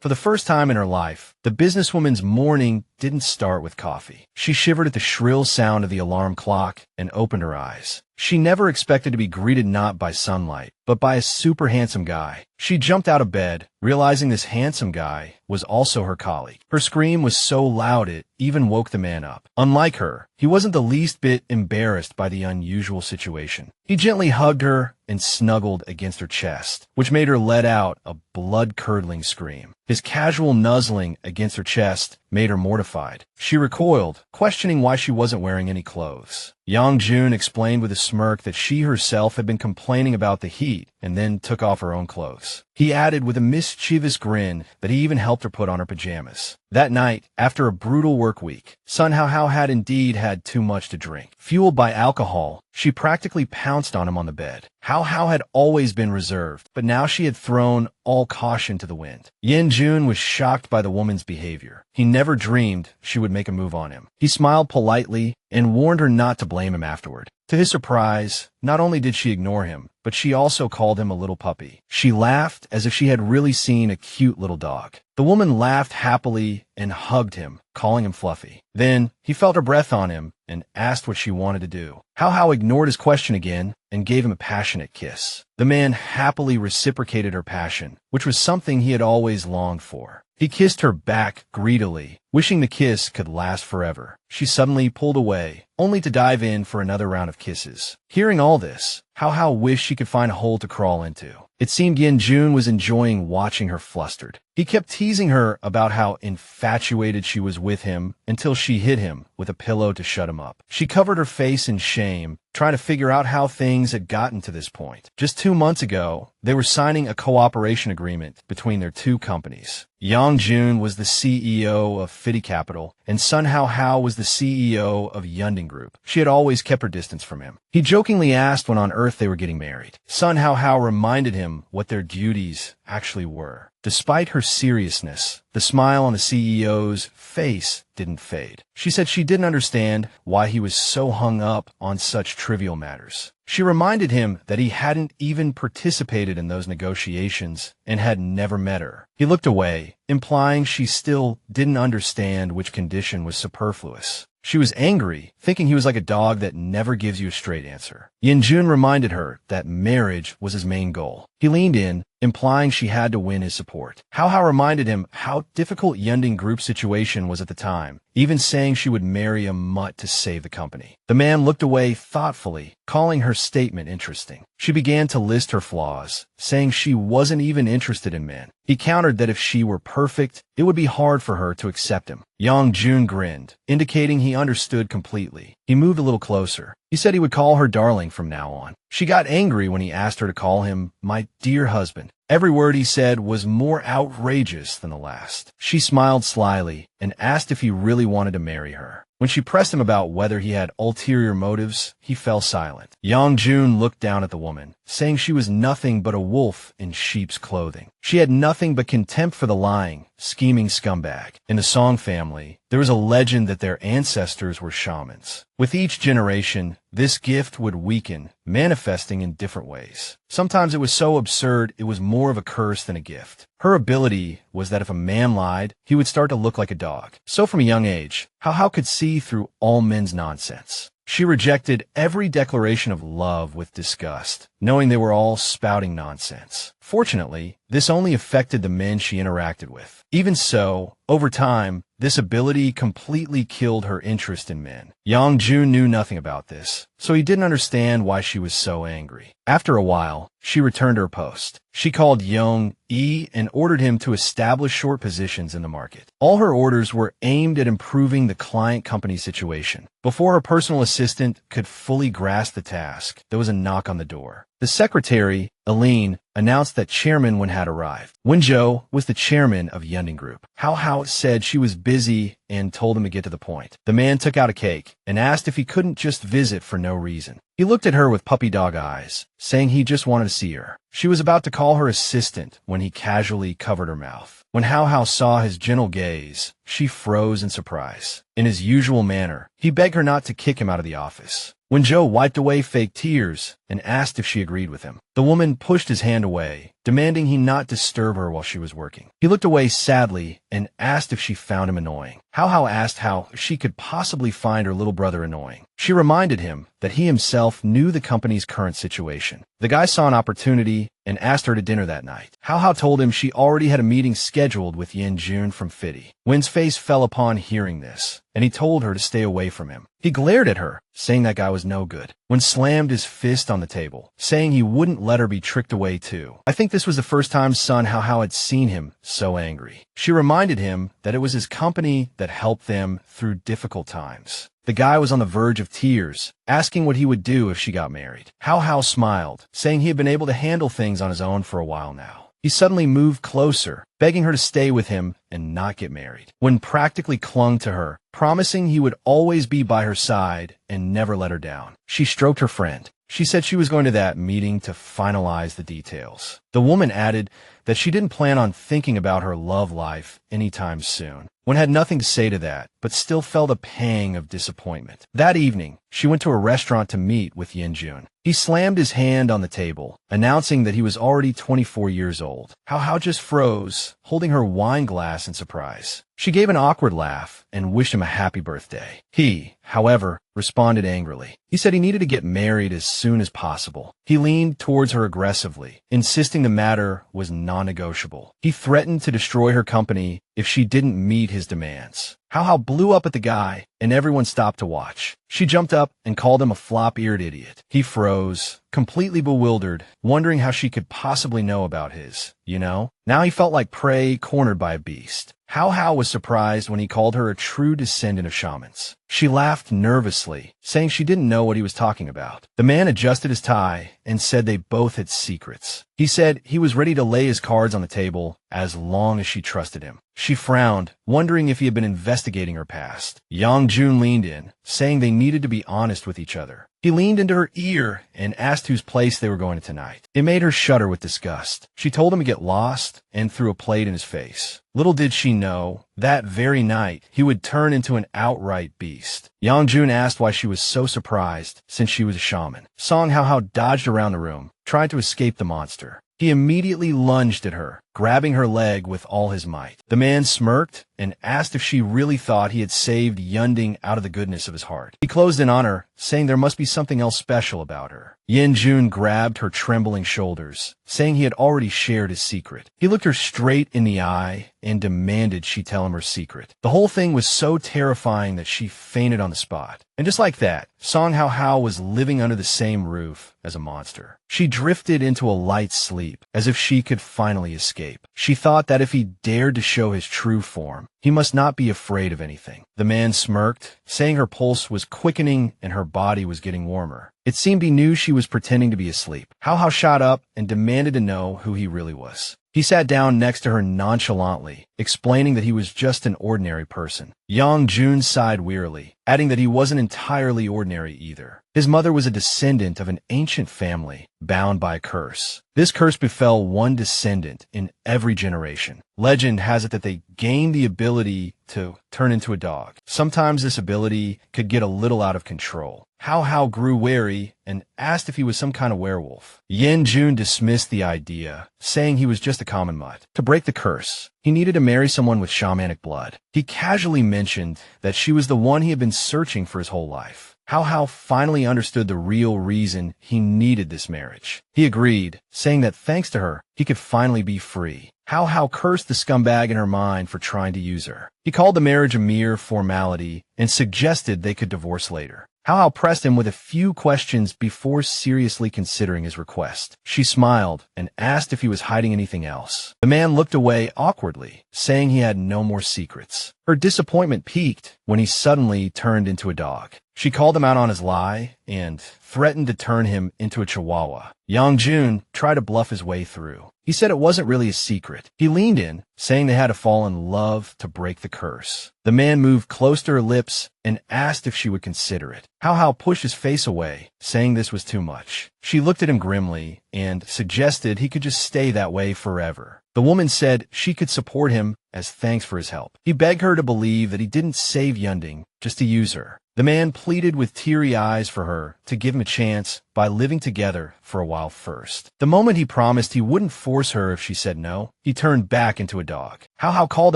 For the first time in her life, the businesswoman's morning didn't start with coffee. She shivered at the shrill sound of the alarm clock and opened her eyes. She never expected to be greeted not by sunlight, but by a super handsome guy. She jumped out of bed, realizing this handsome guy was also her colleague. Her scream was so loud it even woke the man up. Unlike her, he wasn't the least bit embarrassed by the unusual situation. He gently hugged her and snuggled against her chest, which made her let out a blood-curdling scream. His casual nuzzling against her chest made her mortified. She recoiled, questioning why she wasn't wearing any clothes. Yan Jun explained with a smirk that she herself had been complaining about the heat and then took off her own clothes. He added with a mischievous grin that he even helped her put on her pajamas. That night, after a brutal work week, Hao Hao had indeed had too much to drink. Fueled by alcohol, she practically pounced on him on the bed. Hao Hao had always been reserved, but now she had thrown all caution to the wind. Yan Jun was shocked by the woman's behavior. He never dreamed she would make a move on him. He smiled politely and warned her not to blame him afterward. To his surprise, not only did she ignore him, but she also called him a little puppy. She laughed as if she had really seen a cute little dog. The woman laughed happily and hugged him, calling him Fluffy. Then, he felt her breath on him and asked what she wanted to do. Hao Hao ignored his question again and gave him a passionate kiss. The man happily reciprocated her passion, which was something he had always longed for. He kissed her back greedily, wishing the kiss could last forever. She suddenly pulled away, only to dive in for another round of kisses. Hearing all this, Hao Hao wished she could find a hole to crawl into. It seemed Yan Jun was enjoying watching her flustered. He kept teasing her about how infatuated she was with him until she hit him with a pillow to shut him up. She covered her face in shame, trying to figure out how things had gotten to this point. Just 2 months ago, they were signing a cooperation agreement between their two companies. Yan Jun was the CEO of Fitty Capital, and Hao Hao was the CEO of Yunding Group. She had always kept her distance from him. He jokingly asked when on earth they were getting married. Hao Hao reminded him what their duties actually were. Despite her seriousness, the smile on the CEO's face didn't fade. She said she didn't understand why he was so hung up on such trivial matters. She reminded him that he hadn't even participated in those negotiations and had never met her. He looked away, implying she still didn't understand which condition was superfluous. She was angry, thinking he was like a dog that never gives you a straight answer. Yan Jun reminded her that marriage was his main goal. He leaned in, implying she had to win his support. Hao Hao reminded him how difficult Yunding Group's situation was at the time, even saying she would marry a mutt to save the company. The man looked away thoughtfully, calling her statement interesting. She began to list her flaws, saying she wasn't even interested in men. He countered that if she were perfect, it would be hard for her to accept him. Yan Jun grinned, indicating he understood completely. He moved a little closer. He said he would call her darling from now on. She got angry when he asked her to call him my dear husband. Every word he said was more outrageous than the last. She smiled slyly and asked if he really wanted to marry her. When she pressed him about whether he had ulterior motives, he fell silent. Yan Jun looked down at the woman, saying she was nothing but a wolf in sheep's clothing. She had nothing but contempt for the lying, scheming scumbag. In the Song family, there was a legend that their ancestors were shamans. With each generation, this gift would weaken, manifesting in different ways. Sometimes it was so absurd it was more of a curse than a gift. Her ability was that if a man lied, he would start to look like a dog. So from a young age, Hao Hao could see through all men's nonsense. She rejected every declaration of love with disgust, knowing they were all spouting nonsense. Fortunately, this only affected the men she interacted with. Even so, over time, this ability completely killed her interest in men. Yan Jun knew nothing about this, so he didn't understand why she was so angry. After a while, she returned to her post. She called Young E and ordered him to establish short positions in the market. All her orders were aimed at improving the client company situation. Before her personal assistant could fully grasp the task, there was a knock on the door. The secretary, Aline, announced that Chairman Wen had arrived. Wenzhou was the chairman of Yunding Group. Hao Hao said she was busy and told him to get to the point. The man took out a cake and asked if he couldn't just visit for no reason. He looked at her with puppy dog eyes, saying he just wanted to see her. She was about to call her assistant when he casually covered her mouth. When Hao Hao saw his gentle gaze, she froze in surprise. In his usual manner, he begged her not to kick him out of the office. Wenzhou wiped away fake tears and asked if she agreed with him. The woman pushed his hand away, demanding he not disturb her while she was working. He looked away sadly and asked if she found him annoying. Hao Hao asked how she could possibly find her little brother annoying. She reminded him that he himself knew the company's current situation. The guy saw an opportunity and asked her to dinner that night. Hao Hao told him she already had a meeting scheduled with Yan Jun from Fitty. Wen's face fell upon hearing this, and he told her to stay away from him. He glared at her, saying that guy was no good. Wen slammed his fist on the table, saying he wouldn't let her be tricked away too. I think this was the first time son Hao Hao had seen him so angry. She reminded him that it was his company that helped them through difficult times. The guy was on the verge of tears, asking what he would do if she got married. Hao Hao smiled, saying he had been able to handle things on his own for a while now. He suddenly moved closer, begging her to stay with him and not get married. Wen practically clung to her, promising he would always be by her side and never let her down. She stroked her friend. She said she was going to that meeting to finalize the details. The woman added that she didn't plan on thinking about her love life anytime soon. Wen had nothing to say to that, but still felt a pang of disappointment. That evening, she went to a restaurant to meet with Yan Jun. He slammed his hand on the table, announcing that he was already 24 years old. Hao Hao just froze, holding her wine glass in surprise. She gave an awkward laugh and wished him a happy birthday. He, however, responded angrily. He said he needed to get married as soon as possible. He leaned towards her aggressively, insisting the matter was non-negotiable. He threatened to destroy her company if she didn't meet his demands. Hao Hao blew up at the guy, and everyone stopped to watch. She jumped up and called him a flop-eared idiot. He froze, completely bewildered, wondering how she could possibly know about his, Now he felt like prey cornered by a beast. Hao Hao was surprised when he called her a true descendant of shamans. She laughed nervously, saying she didn't know what he was talking about. The man adjusted his tie and said they both had secrets. He said he was ready to lay his cards on the table as long as she trusted him. She frowned, wondering if he had been investigating her past. Yan Jun leaned in, saying they needed to be honest with each other. He leaned into her ear and asked whose place they were going to tonight. It made her shudder with disgust. She told him to get lost and threw a plate in his face. Little did she know, that very night, he would turn into an outright beast. Yan Jun asked why she was so surprised, since she was a shaman. Song Hao Hao dodged around the room, trying to escape the monster. He immediately lunged at her, grabbing her leg with all his might. The man smirked and asked if she really thought he had saved Yunding out of the goodness of his heart. He closed in on her, saying there must be something else special about her. Yan Jun grabbed her trembling shoulders, saying he had already shared his secret. He looked her straight in the eye and demanded she tell him her secret. The whole thing was so terrifying that she fainted on the spot. And just like that, Song Hao Hao was living under the same roof as a monster. She drifted into a light sleep, as if she could finally escape. She thought that if he dared to show his true form, he must not be afraid of anything. The man smirked, saying her pulse was quickening and her body was getting warmer. It seemed he knew she was pretending to be asleep. Hao Hao shot up and demanded to know who he really was. He sat down next to her nonchalantly, explaining that he was just an ordinary person. Yan Jun sighed wearily, adding that he wasn't entirely ordinary either. His mother was a descendant of an ancient family, bound by a curse. This curse befell one descendant in every generation. Legend has it that they gained the ability to turn into a dog. Sometimes this ability could get a little out of control. Hao Hao grew wary and asked if he was some kind of werewolf. Yan Jun dismissed the idea, saying he was just a common mutt. To break the curse, he needed to marry someone with shamanic blood. He casually mentioned that she was the one he had been searching for his whole life. Hao Hao finally understood the real reason he needed this marriage. He agreed, saying that thanks to her, he could finally be free. Hao Hao cursed the scumbag in her mind for trying to use her. He called the marriage a mere formality and suggested they could divorce later. Hao Hao pressed him with a few questions before seriously considering his request. She smiled and asked if he was hiding anything else. The man looked away awkwardly, saying he had no more secrets. Her disappointment peaked when he suddenly turned into a dog. She called him out on his lie and threatened to turn him into a chihuahua. Yan Jun tried to bluff his way through. He said it wasn't really a secret. He leaned in, saying they had to fall in love to break the curse. The man moved close to her lips and asked if she would consider it. Hao Hao pushed his face away, saying this was too much. She looked at him grimly and suggested he could just stay that way forever. The woman said she could support him as thanks for his help. He begged her to believe that he didn't save Yunding just to use her. The man pleaded with teary eyes for her to give him a chance by living together for a while first. The moment he promised he wouldn't force her if she said no, he turned back into a dog. Hao Hao called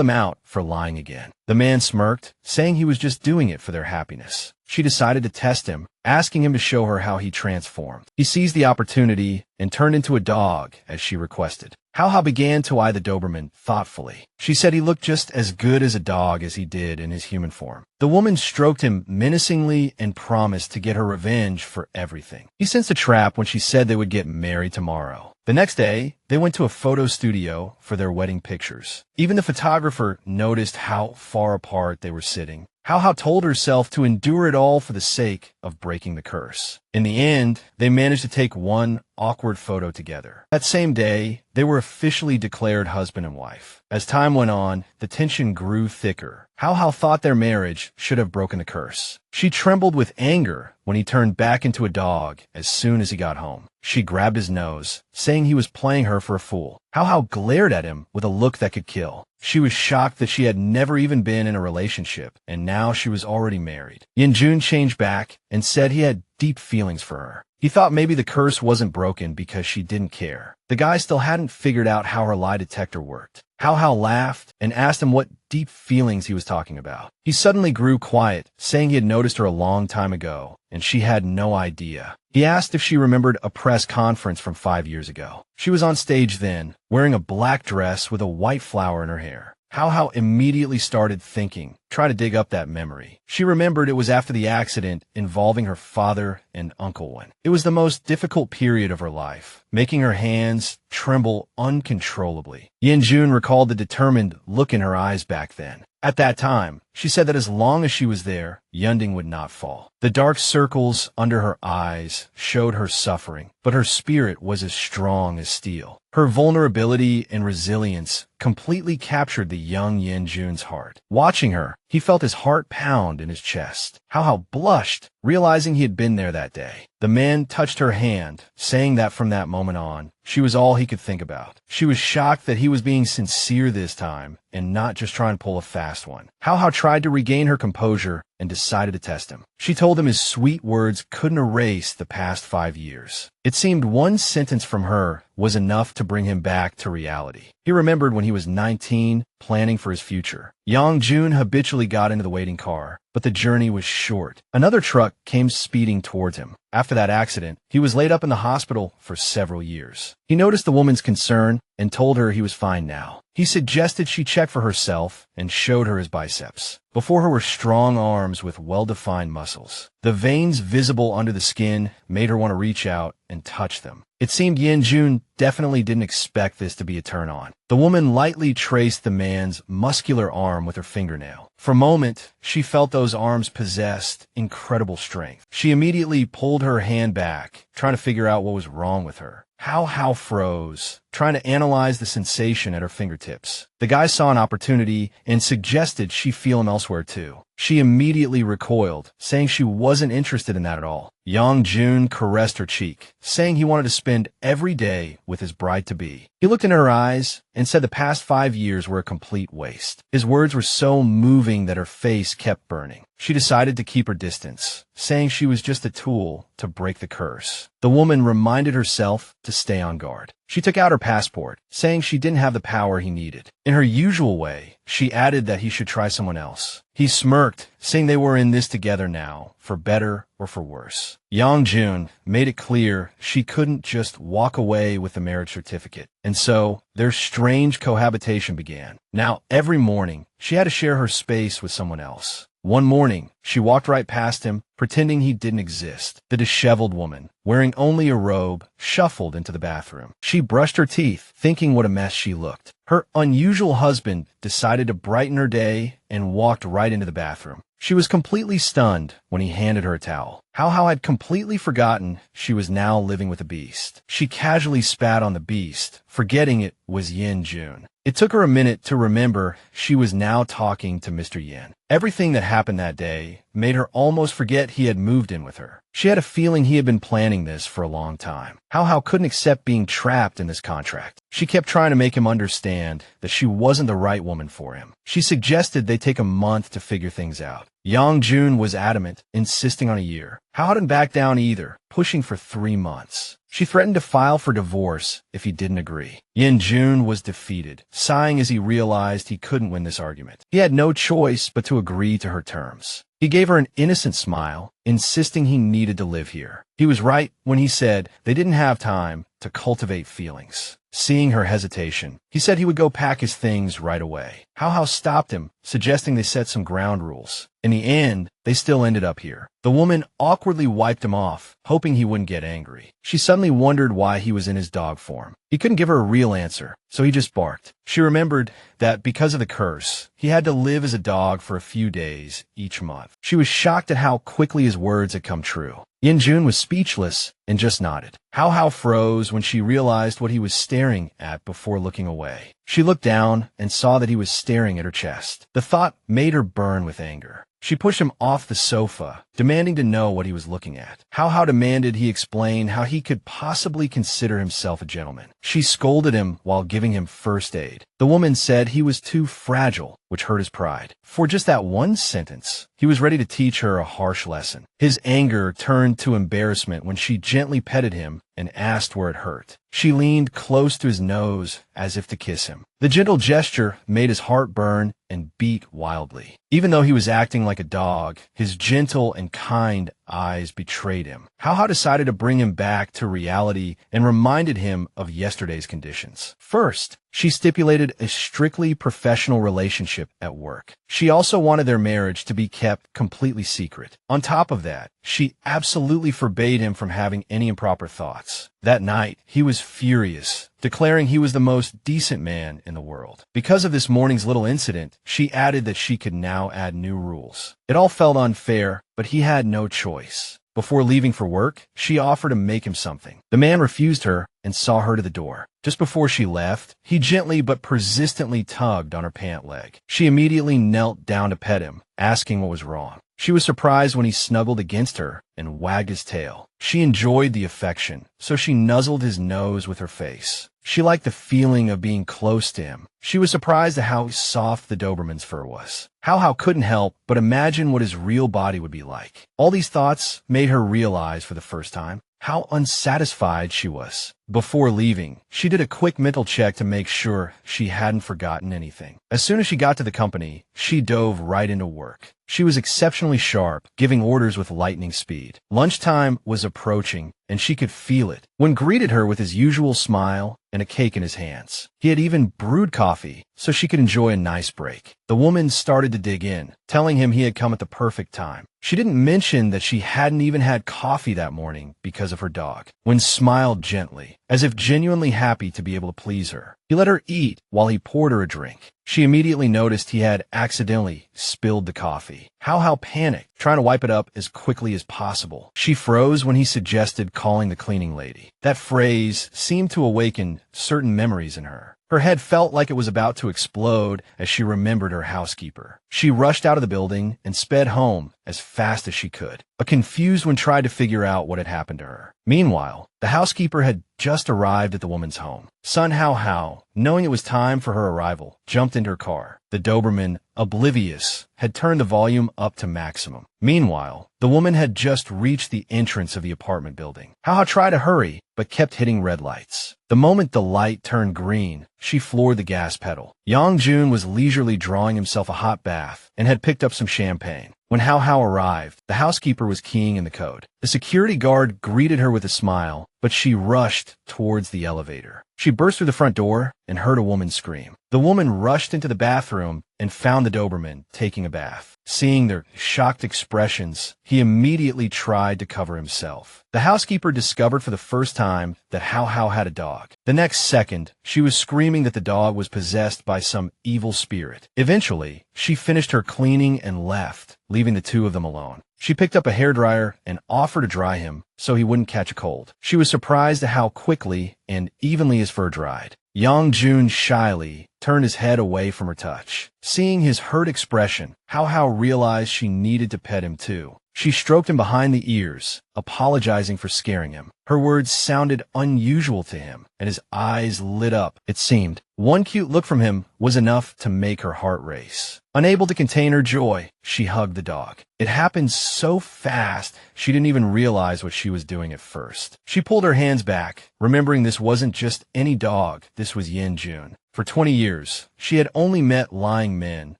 him out for lying again. The man smirked, saying he was just doing it for their happiness. She decided to test him, asking him to show her how he transformed. He seized the opportunity and turned into a dog, as she requested. Hao Hao began to eye the Doberman thoughtfully. She said he looked just as good as a dog as he did in his human form. The woman stroked him menacingly and promised to get her revenge for everything. He sensed a trap when she said they would get married tomorrow. The next day, they went to a photo studio for their wedding pictures. Even the photographer noticed how far apart they were sitting. Hao Hao told herself to endure it all for the sake of breaking the curse. In the end, they managed to take one awkward photo together. That same day, they were officially declared husband and wife. As time went on, the tension grew thicker. Hao Hao thought their marriage should have broken the curse. She trembled with anger when he turned back into a dog as soon as he got home. She grabbed his nose, saying he was playing her for a fool. Hao Hao glared at him with a look that could kill. She was shocked that she had never even been in a relationship, and now she was already married. Yan Jun changed back and said he had deep feelings for her. He thought maybe the curse wasn't broken because she didn't care. The guy still hadn't figured out how her lie detector worked. Hao Hao laughed and asked him what deep feelings he was talking about. He suddenly grew quiet, saying he had noticed her a long time ago, and she had no idea. He asked if she remembered a press conference from 5 years ago. She was on stage then, wearing a black dress with a white flower in her hair. Hao Hao immediately started thinking, try to dig up that memory. She remembered it was after the accident involving her father and uncle. It was the most difficult period of her life, making her hands tremble uncontrollably. Yan Jun recalled the determined look in her eyes back then. At that time, she said that as long as she was there, Yunding would not fall. The dark circles under her eyes showed her suffering, but her spirit was as strong as steel. Her vulnerability and resilience completely captured the young Yan Jun's heart. Watching her, he felt his heart pound in his chest. Hao Hao blushed, realizing he had been there that day. The man touched her hand, saying that from that moment on, she was all he could think about. She was shocked that he was being sincere this time and not just trying to pull a fast one. Hao Hao tried to regain her composure and decided to test him. She told him his sweet words couldn't erase the past 5 years. It seemed one sentence from her was enough to bring him back to reality. He remembered when he was 19, planning for his future. Yan Jun habitually got into the waiting car, but the journey was short. Another truck came speeding towards him. After that accident, he was laid up in the hospital for several years. He noticed the woman's concern and told her he was fine now. He suggested she check for herself and showed her his biceps. Before her were strong arms with well-defined muscles. The veins visible under the skin made her want to reach out and touch them. It seemed Yan Jun definitely didn't expect this to be a turn-on. The woman lightly traced the man's muscular arm with her fingernail. For a moment, she felt those arms possessed incredible strength. She immediately pulled her hand back, trying to figure out what was wrong with her. Hao Hao froze, trying to analyze the sensation at her fingertips. The guy saw an opportunity and suggested she feel him elsewhere too. She immediately recoiled, saying she wasn't interested in that at all. Yan Jun caressed her cheek, saying he wanted to spend every day with his bride-to-be. He looked in her eyes and said the past 5 years were a complete waste. His words were so moving that her face kept burning. She decided to keep her distance, saying she was just a tool to break the curse. The woman reminded herself to stay on guard. She took out her passport, saying she didn't have the power he needed. In her usual way, she added that he should try someone else. He smirked, saying they were in this together now, for better or for worse. Yan Jun made it clear she couldn't just walk away with the marriage certificate, and so their strange cohabitation began. Now, every morning, she had to share her space with someone else. One morning, she walked right past him, pretending he didn't exist. The disheveled woman, wearing only a robe, shuffled into the bathroom. She brushed her teeth, thinking what a mess she looked. Her unusual husband decided to brighten her day and walked right into the bathroom. She was completely stunned when he handed her a towel. Hao Hao had completely forgotten she was now living with a beast. She casually spat on the beast, forgetting it was Yan Jun. It took her a minute to remember she was now talking to Mr. Yan. Everything that happened that day made her almost forget he had moved in with her. She had a feeling he had been planning this for a long time. Hao Hao couldn't accept being trapped in this contract. She kept trying to make him understand that she wasn't the right woman for him. She suggested they take a month to figure things out. Yan Jun was adamant, insisting on a year. Hao Hao didn't back down either, pushing for 3 months. She threatened to file for divorce if he didn't agree. Yan Jun was defeated, sighing as he realized he couldn't win this argument. He had no choice but to agree to her terms. He gave her an innocent smile, insisting he needed to live here. He was right when he said they didn't have time to cultivate feelings. Seeing her hesitation, he said he would go pack his things right away. Hao Hao stopped him, suggesting they set some ground rules. In the end, they still ended up here. The woman awkwardly wiped him off, hoping he wouldn't get angry. She suddenly wondered why he was in his dog form. He couldn't give her a real answer, so he just barked. She remembered that because of the curse, he had to live as a dog for a few days each month. She was shocked at how quickly his words had come true. Yan Jun was speechless and just nodded. Hao Hao froze when she realized what he was staring at before looking away. She looked down and saw that he was staring at her chest. The thought made her burn with anger. She pushed him off the sofa, demanding to know what he was looking at. Hao Hao demanded he explain how he could possibly consider himself a gentleman. She scolded him while giving him first aid. The woman said he was too fragile, which hurt his pride. For just that one sentence, he was ready to teach her a harsh lesson. His anger turned to embarrassment when she gently petted him and asked where it hurt. She leaned close to his nose as if to kiss him. The gentle gesture made his heart burn and beat wildly. Even though he was acting like a dog, his gentle and kind eyes betrayed him. Hao Hao decided to bring him back to reality and reminded him of yesterday's conditions. First, she stipulated a strictly professional relationship at work. She also wanted their marriage to be kept completely secret. On top of that, she absolutely forbade him from having any improper thoughts. That night, he was furious, declaring he was the most decent man in the world. Because of this morning's little incident, she added that she could now add new rules. It all felt unfair, but he had no choice. Before leaving for work, she offered to make him something. The man refused her and saw her to the door. Just before she left, he gently but persistently tugged on her pant leg. She immediately knelt down to pet him, asking what was wrong. She was surprised when he snuggled against her and wagged his tail. She enjoyed the affection, so she nuzzled his nose with her face. She liked the feeling of being close to him. She was surprised at how soft the Doberman's fur was. Hao Hao couldn't help but imagine what his real body would be like. All these thoughts made her realize for the first time how unsatisfied she was. Before leaving, she did a quick mental check to make sure she hadn't forgotten anything. As soon as she got to the company, she dove right into work. She was exceptionally sharp, giving orders with lightning speed. Lunchtime was approaching, and she could feel it when greeted her with his usual smile and a cake in his hands. He had even brewed coffee so she could enjoy a nice break. The woman started to dig in, telling him he had come at the perfect time. She didn't mention that she hadn't even had coffee that morning because of her dog, when smiled gently, as if genuinely happy to be able to please her. He let her eat while he poured her a drink. She immediately noticed he had accidentally spilled the coffee. Hao Hao panicked, trying to wipe it up as quickly as possible. She froze when he suggested calling the cleaning lady. That phrase seemed to awaken certain memories in her. Her head felt like it was about to explode as she remembered her housekeeper. She rushed out of the building and sped home as fast as she could. A confused one tried to figure out what had happened to her. Meanwhile, the housekeeper had just arrived at the woman's home. Son Hao Hao, knowing it was time for her arrival, jumped into her car. The Doberman, oblivious, had turned the volume up to maximum. Meanwhile, the woman had just reached the entrance of the apartment building. Hao Hao tried to hurry, but kept hitting red lights. The moment the light turned green, she floored the gas pedal. Yan Jun was leisurely drawing himself a hot bath and had picked up some champagne. When Hao Hao arrived, the housekeeper was keying in the code. The security guard greeted her with a smile, but she rushed towards the elevator. She burst through the front door and heard a woman scream. The woman rushed into the bathroom and found the Doberman taking a bath. Seeing their shocked expressions, he immediately tried to cover himself. The housekeeper discovered for the first time that Hao Hao had a dog. The next second, she was screaming that the dog was possessed by some evil spirit. Eventually, she finished her cleaning and left, leaving the two of them alone. She picked up a hairdryer and offered to dry him so he wouldn't catch a cold. She was surprised at how quickly and evenly his fur dried. Yan Jun shyly turned his head away from her touch. Seeing his hurt expression, Hao Hao realized she needed to pet him too. She stroked him behind the ears, apologizing for scaring him. Her words sounded unusual to him, and his eyes lit up, it seemed. One cute look from him was enough to make her heart race. Unable to contain her joy, she hugged the dog. It happened so fast, she didn't even realize what she was doing at first. She pulled her hands back, remembering this wasn't just any dog, this was Yan Jun. For 20 years, she had only met lying men,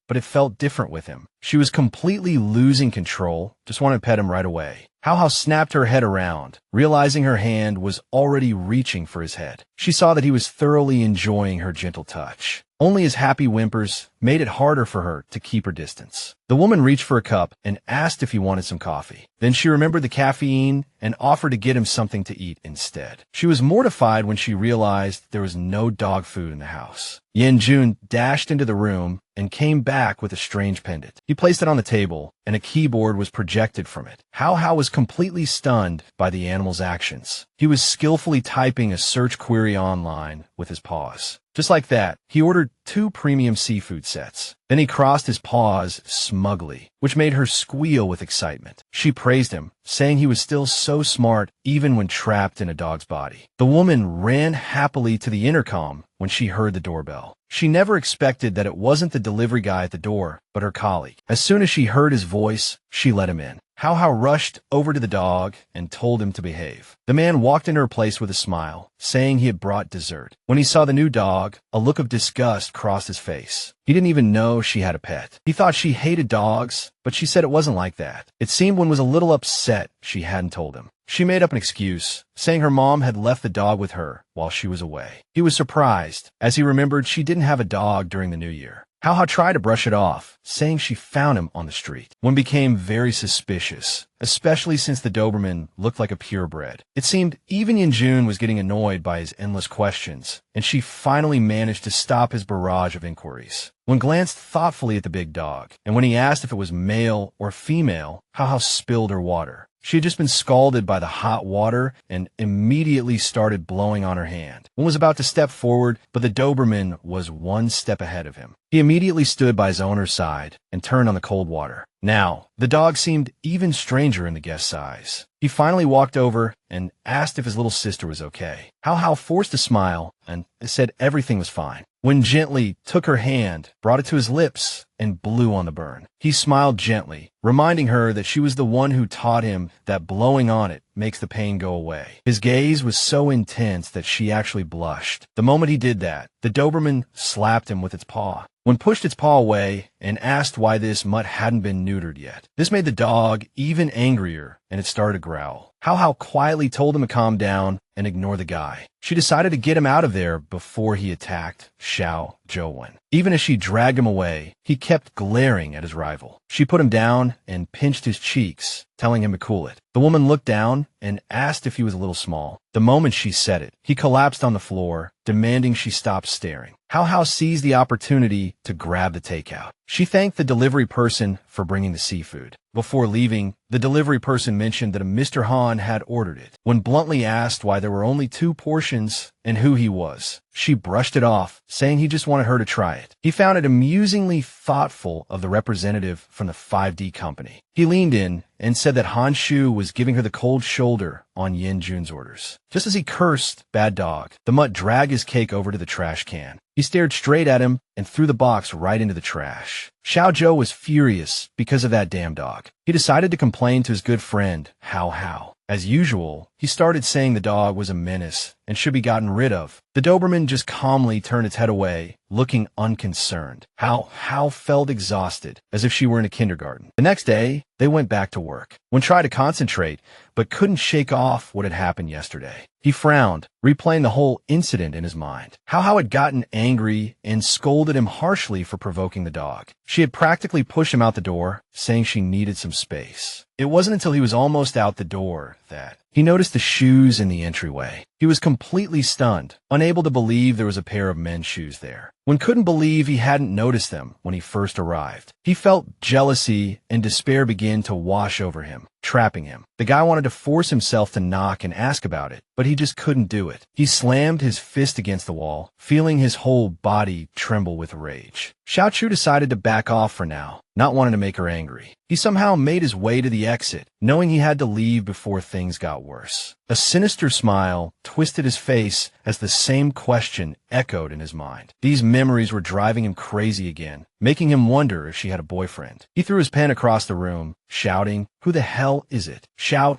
but it felt different with him. She was completely losing control, just wanted to pet him right away. Hao Hao snapped her head around, realizing her hand was already reaching for his head. She saw that he was thoroughly enjoying her gentle touch. Only his happy whimpers made it harder for her to keep her distance. The woman reached for a cup and asked if he wanted some coffee. Then she remembered the caffeine and offered to get him something to eat instead. She was mortified when she realized there was no dog food in the house. Yan Jun dashed into the room and came back with a strange pendant. He placed it on the table, and a keyboard was projected from it. Hao Hao was completely stunned by the animal's actions. He was skillfully typing a search query online with his paws. Just like that, he ordered 2 premium seafood sets. Then he crossed his paws smugly, which made her squeal with excitement. She praised him, saying he was still so smart even when trapped in a dog's body. The woman ran happily to the intercom when she heard the doorbell. She never expected that it wasn't the delivery guy at the door, but her colleague. As soon as she heard his voice, she let him in. Hao Hao rushed over to the dog and told him to behave. The man walked into her place with a smile, saying he had brought dessert. When he saw the new dog, a look of disgust crossed his face. He didn't even know she had a pet. He thought she hated dogs, but she said it wasn't like that. It seemed Wen was a little upset she hadn't told him. She made up an excuse, saying her mom had left the dog with her while she was away. He was surprised, as he remembered she didn't have a dog during the New Year. Hao Hao tried to brush it off, saying she found him on the street. Wen became very suspicious, especially since the Doberman looked like a purebred. It seemed even Yan Jun was getting annoyed by his endless questions, and she finally managed to stop his barrage of inquiries. Wen glanced thoughtfully at the big dog, and when he asked if it was male or female, Hao Hao spilled her water. She had just been scalded by the hot water and immediately started blowing on her hand. Wen was about to step forward, but the Doberman was one step ahead of him. He immediately stood by his owner's side and turned on the cold water. Now, the dog seemed even stranger in the guest's eyes. He finally walked over and asked if his little sister was okay. Hao Hao forced a smile and said everything was fine. Wen gently took her hand, brought it to his lips, and blew on the burn. He smiled gently, reminding her that she was the one who taught him that blowing on it makes the pain go away. His gaze was so intense that she actually blushed. The moment he did that, the Doberman slapped him with its paw. Wen pushed its paw away and asked why this mutt hadn't been neutered yet. This made the dog even angrier, and it started to growl. Hao Hao quietly told him to calm down and ignore the guy. She decided to get him out of there before he attacked Xiao Zhouwen. Even as she dragged him away, he kept glaring at his rival. She put him down and pinched his cheeks, telling him to cool it. The woman looked down and asked if he was a little small. The moment she said it, he collapsed on the floor, demanding she stop staring. Hao Hao seized the opportunity to grab the takeout. She thanked the delivery person for bringing the seafood. Before leaving, the delivery person mentioned that a Mr. Han had ordered it. When bluntly asked why there were only 2 portions and who he was, she brushed it off, saying he just wanted her to try it. He found it amusingly thoughtful of the representative from the 5D company. He leaned in and said that Han Shu was giving her the cold shoulder on Yan Jun's orders. Just as he cursed, "Bad dog," the mutt dragged his cake over to the trash can. He stared straight at him and threw the box right into the trash. Xiao Zhou was furious because of that damn dog. He decided to complain to his good friend, Hao Hao. As usual, he started saying the dog was a menace and should be gotten rid of. The Doberman just calmly turned its head away, looking unconcerned. Hao Hao felt exhausted, as if she were in a kindergarten. The next day, they went back to work. Wen tried to concentrate, but couldn't shake off what had happened yesterday. He frowned, replaying the whole incident in his mind. Hao Hao had gotten angry and scolded him harshly for provoking the dog. She had practically pushed him out the door, saying she needed some space. It wasn't until he was almost out the door that he noticed the shoes in the entryway. He was completely stunned, unable to believe there was a pair of men's shoes there. When couldn't believe he hadn't noticed them when he first arrived. He felt jealousy and despair begin to wash over him, trapping him. The guy wanted to force himself to knock and ask about it, but he just couldn't do it. He slammed his fist against the wall, feeling his whole body tremble with rage. Xiaochu decided to back off for now, not wanting to make her angry. He somehow made his way to the exit, knowing he had to leave before things got worse. A sinister smile twisted his face as the same question echoed in his mind. These memories were driving him crazy again, making him wonder if she had a boyfriend. He threw his pen across the room, shouting, "Who the hell is it?"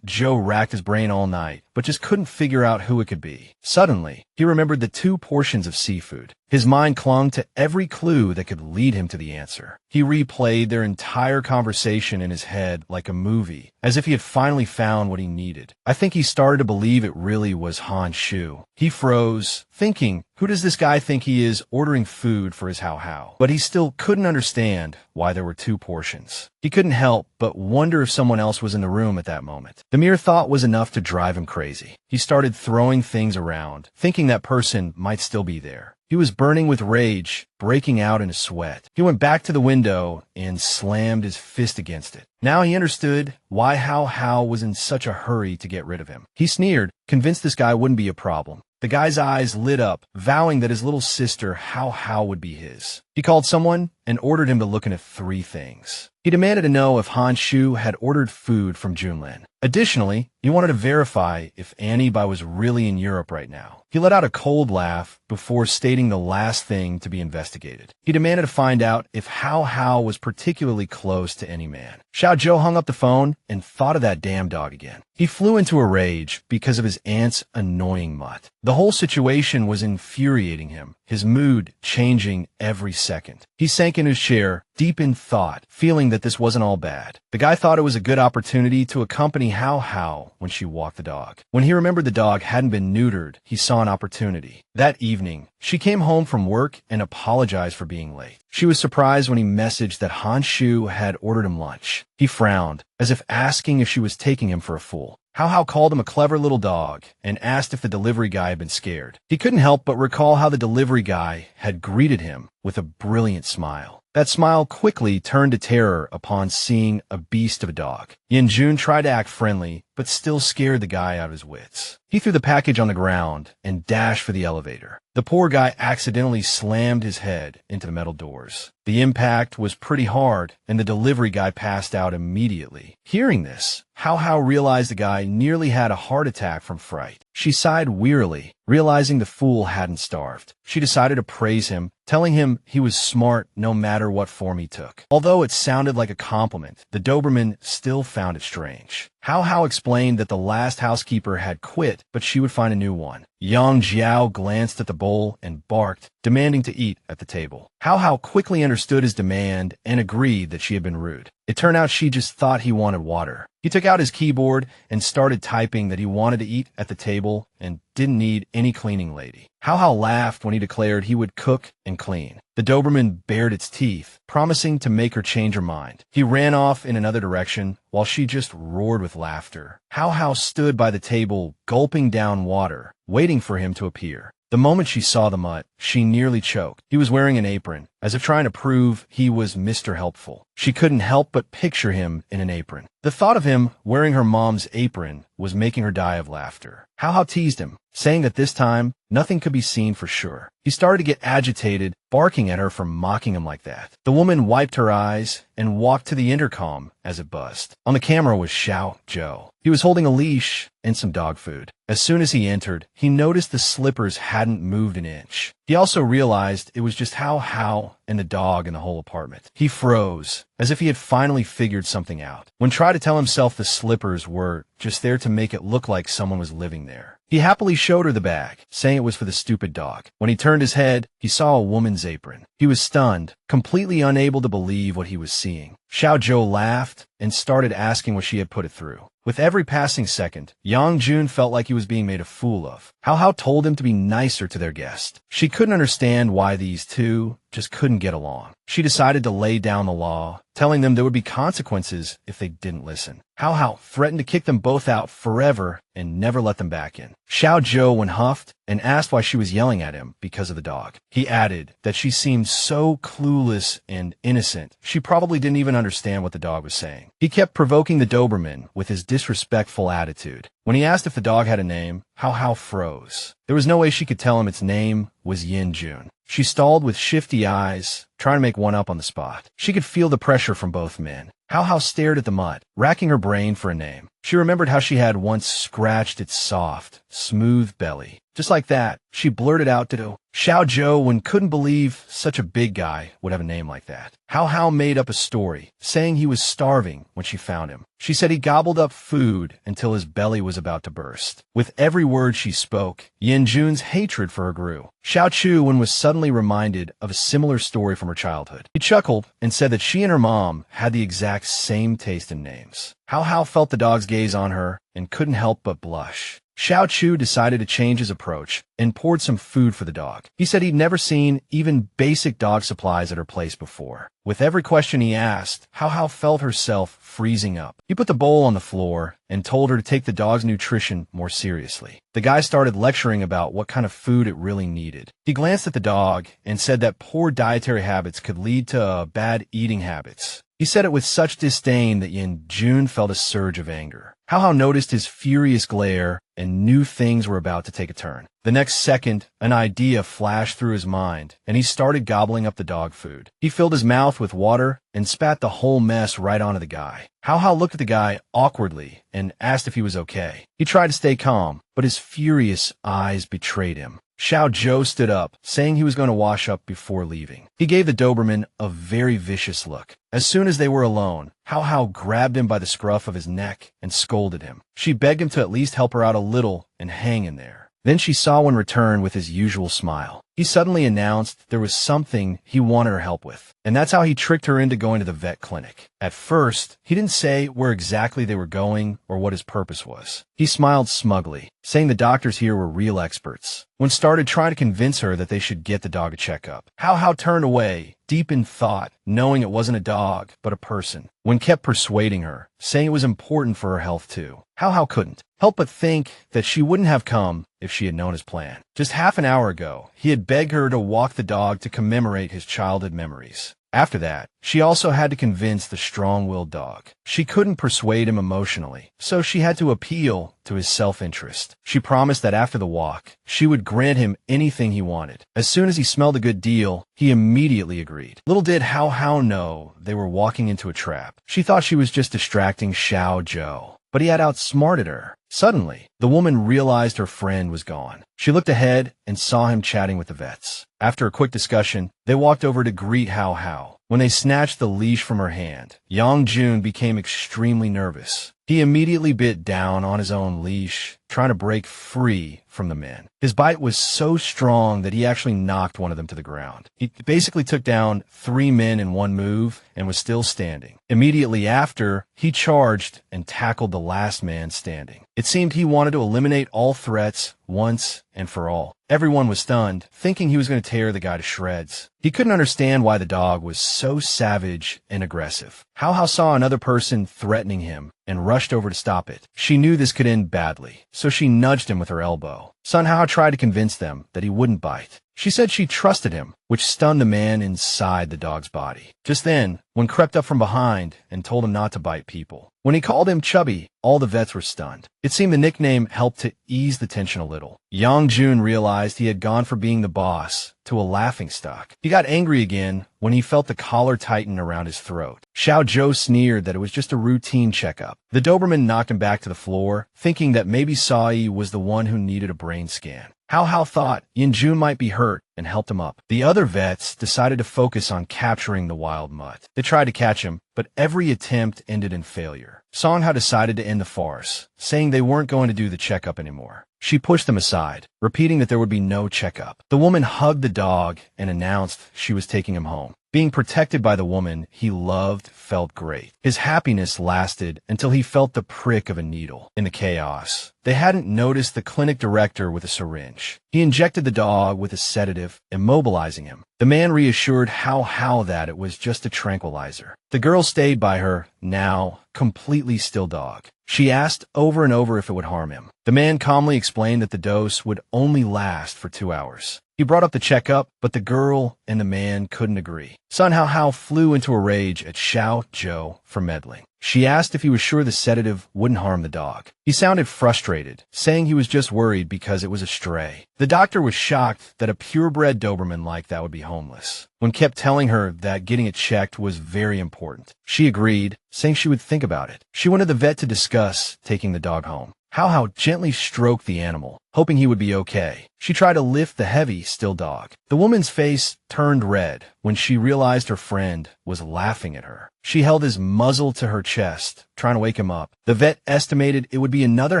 Joe racked his brain all night, but just couldn't figure out who it could be. Suddenly, he remembered the 2 portions of seafood. His mind clung to every clue that could lead him to the answer. He replayed their entire conversation in his head like a movie, as if he had finally found what he needed. I think he started to believe it really was Han Shu. He froze, thinking, who does this guy think he is ordering food for his Hao Hao? But he still couldn't understand why there were 2 portions. He couldn't help but wonder if someone else was in the room at that moment. The mere thought was enough to drive him crazy. He started throwing things around, thinking that person might still be there. He was burning with rage, breaking out in a sweat. He went back to the window and slammed his fist against it. Now he understood why Hao Hao was in such a hurry to get rid of him. He sneered, convinced this guy wouldn't be a problem. The guy's eyes lit up, vowing that his little sister Hao Hao would be his. He called someone and ordered him to look into 3 things. He demanded to know if Han Shu had ordered food from Junlin. Additionally, he wanted to verify if Annie Bai was really in Europe right now. He let out a cold laugh before stating the last thing to be investigated. He demanded to find out if Hao Hao was particularly close to any man. Xiao Zhou hung up the phone and thought of that damn dog again. He flew into a rage because of his aunt's annoying mutt. The whole situation was infuriating him, his mood changing every second. He sank in his chair, deep in thought, feeling that this wasn't all bad. The guy thought it was a good opportunity to accompany Hao Hao when she walked the dog. When he remembered the dog hadn't been neutered, he saw an opportunity. That evening, she came home from work and apologized for being late. She was surprised when he messaged that Han Shu had ordered him lunch. He frowned, as if asking if she was taking him for a fool. Hao Hao called him a clever little dog and asked if the delivery guy had been scared. He couldn't help but recall how the delivery guy had greeted him with a brilliant smile. That smile quickly turned to terror upon seeing a beast of a dog. Yan Jun tried to act friendly, but still scared the guy out of his wits. He threw the package on the ground and dashed for the elevator. The poor guy accidentally slammed his head into the metal doors. The impact was pretty hard, and the delivery guy passed out immediately. Hearing this, Hao Hao realized the guy nearly had a heart attack from fright. She sighed wearily, realizing the fool hadn't starved. She decided to praise him, telling him he was smart no matter what form he took. Although it sounded like a compliment, the Doberman still found it strange. Hao Hao explained that the last housekeeper had quit, but she would find a new one. Yang Jiao glanced at the bowl and barked, demanding to eat at the table. Hao Hao quickly understood his demand and agreed that she had been rude. It turned out she just thought he wanted water. He took out his keyboard and started typing that he wanted to eat at the table and didn't need any cleaning lady. Hao Hao laughed when he declared he would cook and clean. The Doberman bared its teeth, promising to make her change her mind. He ran off in another direction while she just roared with laughter. Hao Hao stood by the table, gulping down water, waiting for him to appear. The moment she saw the mutt, she nearly choked. He was wearing an apron, as if trying to prove he was Mr. Helpful. She couldn't help but picture him in an apron. The thought of him wearing her mom's apron was making her die of laughter. Hao Hao teased him, saying that this time, nothing could be seen for sure. He started to get agitated, barking at her for mocking him like that. The woman wiped her eyes and walked to the intercom as it buzzed. On the camera was Xiao Zhou. He was holding a leash and some dog food. As soon as he entered, he noticed the slippers hadn't moved an inch. He also realized it was just Hao Hao and the dog in the whole apartment. He froze, as if he had finally figured something out. When tried to tell himself the slippers were just there to make it look like someone was living there. He happily showed her the bag, saying it was for the stupid dog. When he turned his head, he saw a woman's apron. He was stunned, completely unable to believe what he was seeing. Xiao Zhou laughed and started asking what she had put it through. With every passing second, Yan Jun felt like he was being made a fool of. Hao Hao told him to be nicer to their guest. She couldn't understand why these two just couldn't get along. She decided to lay down the law, telling them there would be consequences if they didn't listen. Hao Hao threatened to kick them both out forever and never let them back in. Xiao Zhou huffed and asked why she was yelling at him because of the dog. He added that she seemed so clueless and innocent, she probably didn't even understand what the dog was saying. He kept provoking the Doberman with his disrespectful attitude. When he asked if the dog had a name, Hao Hao froze. There was no way she could tell him its name was Yan Jun. She stalled with shifty eyes, trying to make one up on the spot. She could feel the pressure from both men. Hao Hao stared at the mutt, racking her brain for a name. She remembered how she had once scratched its soft, smooth belly. Just like that, she blurted out to Xiao Zhou and couldn't believe such a big guy would have a name like that. Hao Hao made up a story, saying he was starving when she found him. She said he gobbled up food until his belly was about to burst. With every word she spoke, Yan Jun's hatred for her grew. Xiao Chuwen was suddenly reminded of a similar story from her childhood. He chuckled and said that she and her mom had the exact same taste in names. Hao Hao felt the dog's gaze on her and couldn't help but blush. Xiao Chu decided to change his approach and poured some food for the dog. He said he'd never seen even basic dog supplies at her place before. With every question he asked, Hao Hao felt herself freezing up. He put the bowl on the floor and told her to take the dog's nutrition more seriously. The guy started lecturing about what kind of food it really needed. He glanced at the dog and said that poor dietary habits could lead to bad eating habits. He said it with such disdain that Yan Jun felt a surge of anger. Hao Hao noticed his furious glare and knew things were about to take a turn. The next second, an idea flashed through his mind, and he started gobbling up the dog food. He filled his mouth with water and spat the whole mess right onto the guy. Hao Hao looked at the guy awkwardly and asked if he was okay. He tried to stay calm, but his furious eyes betrayed him. Xiao Zhou stood up, saying he was going to wash up before leaving. He gave the Doberman a very vicious look. As soon as they were alone, Hao Hao grabbed him by the scruff of his neck and scolded him. She begged him to at least help her out a little and hang in there. Then she saw one return with his usual smile. He suddenly announced there was something he wanted her help with, and that's how he tricked her into going to the vet clinic. At first, he didn't say where exactly they were going or what his purpose was. He smiled smugly, saying the doctors here were real experts, when started trying to convince her that they should get the dog a checkup. Hao Hao turned away, deep in thought, knowing it wasn't a dog, but a person, when kept persuading her, saying it was important for her health too. Hao Hao couldn't help but think that she wouldn't have come if she had known his plan. Just half an hour ago, he had begged her to walk the dog to commemorate his childhood memories. After that, she also had to convince the strong-willed dog. She couldn't persuade him emotionally, so she had to appeal to his self-interest. She promised that after the walk, she would grant him anything he wanted. As soon as he smelled a good deal, he immediately agreed. Little did Hao Hao know they were walking into a trap. She thought she was just distracting Xiao Zhou, but he had outsmarted her. Suddenly, the woman realized her friend was gone. She looked ahead and saw him chatting with the vets. After a quick discussion, they walked over to greet Hao Hao. When they snatched the leash from her hand, Yan Jun became extremely nervous. He immediately bit down on his own leash, trying to break free from the men. His bite was so strong that he actually knocked one of them to the ground. He basically took down 3 men in one move and was still standing. Immediately after, he charged and tackled the last man standing. It seemed he wanted to eliminate all threats once and for all. Everyone was stunned, thinking he was going to tear the guy to shreds. He couldn't understand why the dog was so savage and aggressive. Hao Hao saw another person threatening him and rushed over to stop it. She knew this could end badly, so she nudged him with her elbow. Sun Hao tried to convince them that he wouldn't bite. She said she trusted him, which stunned the man inside the dog's body. Just then, one crept up from behind and told him not to bite people. When he called him Chubby, all the vets were stunned. It seemed the nickname helped to ease the tension a little. Yang Jun realized he had gone from being the boss to a laughingstock. He got angry again when he felt the collar tighten around his throat. Xiao Zhou sneered that it was just a routine checkup. The Doberman knocked him back to the floor, thinking that maybe Sai was the one who needed a brain scan. Hao Hao thought Yan Jun might be hurt and helped him up. The other vets decided to focus on capturing the wild mutt. They tried to catch him, but every attempt ended in failure. Song Hao decided to end the farce, saying they weren't going to do the checkup anymore. She pushed them aside, repeating that there would be no checkup. The woman hugged the dog and announced she was taking him home. Being protected by the woman he loved felt great. His happiness lasted until he felt the prick of a needle. In the chaos, they hadn't noticed the clinic director with a syringe. He injected the dog with a sedative, immobilizing him. The man reassured Hao Hao that it was just a tranquilizer. The girl stayed by her, now completely still dog. She asked over and over if it would harm him. The man calmly explained that the dose would only last for 2 hours. He brought up the checkup, but the girl and the man couldn't agree. Son Hao Hao flew into a rage at Xiao Zhou for meddling. She asked if he was sure the sedative wouldn't harm the dog. He sounded frustrated, saying he was just worried because it was a stray. The doctor was shocked that a purebred Doberman like that would be homeless. When kept telling her that getting it checked was very important, she agreed, saying she would think about it. She wanted the vet to discuss taking the dog home. Hao Hao gently stroked the animal, hoping he would be okay. She tried to lift the heavy, still dog. The woman's face turned red when she realized her friend was laughing at her. She held his muzzle to her chest, trying to wake him up. The vet estimated it would be another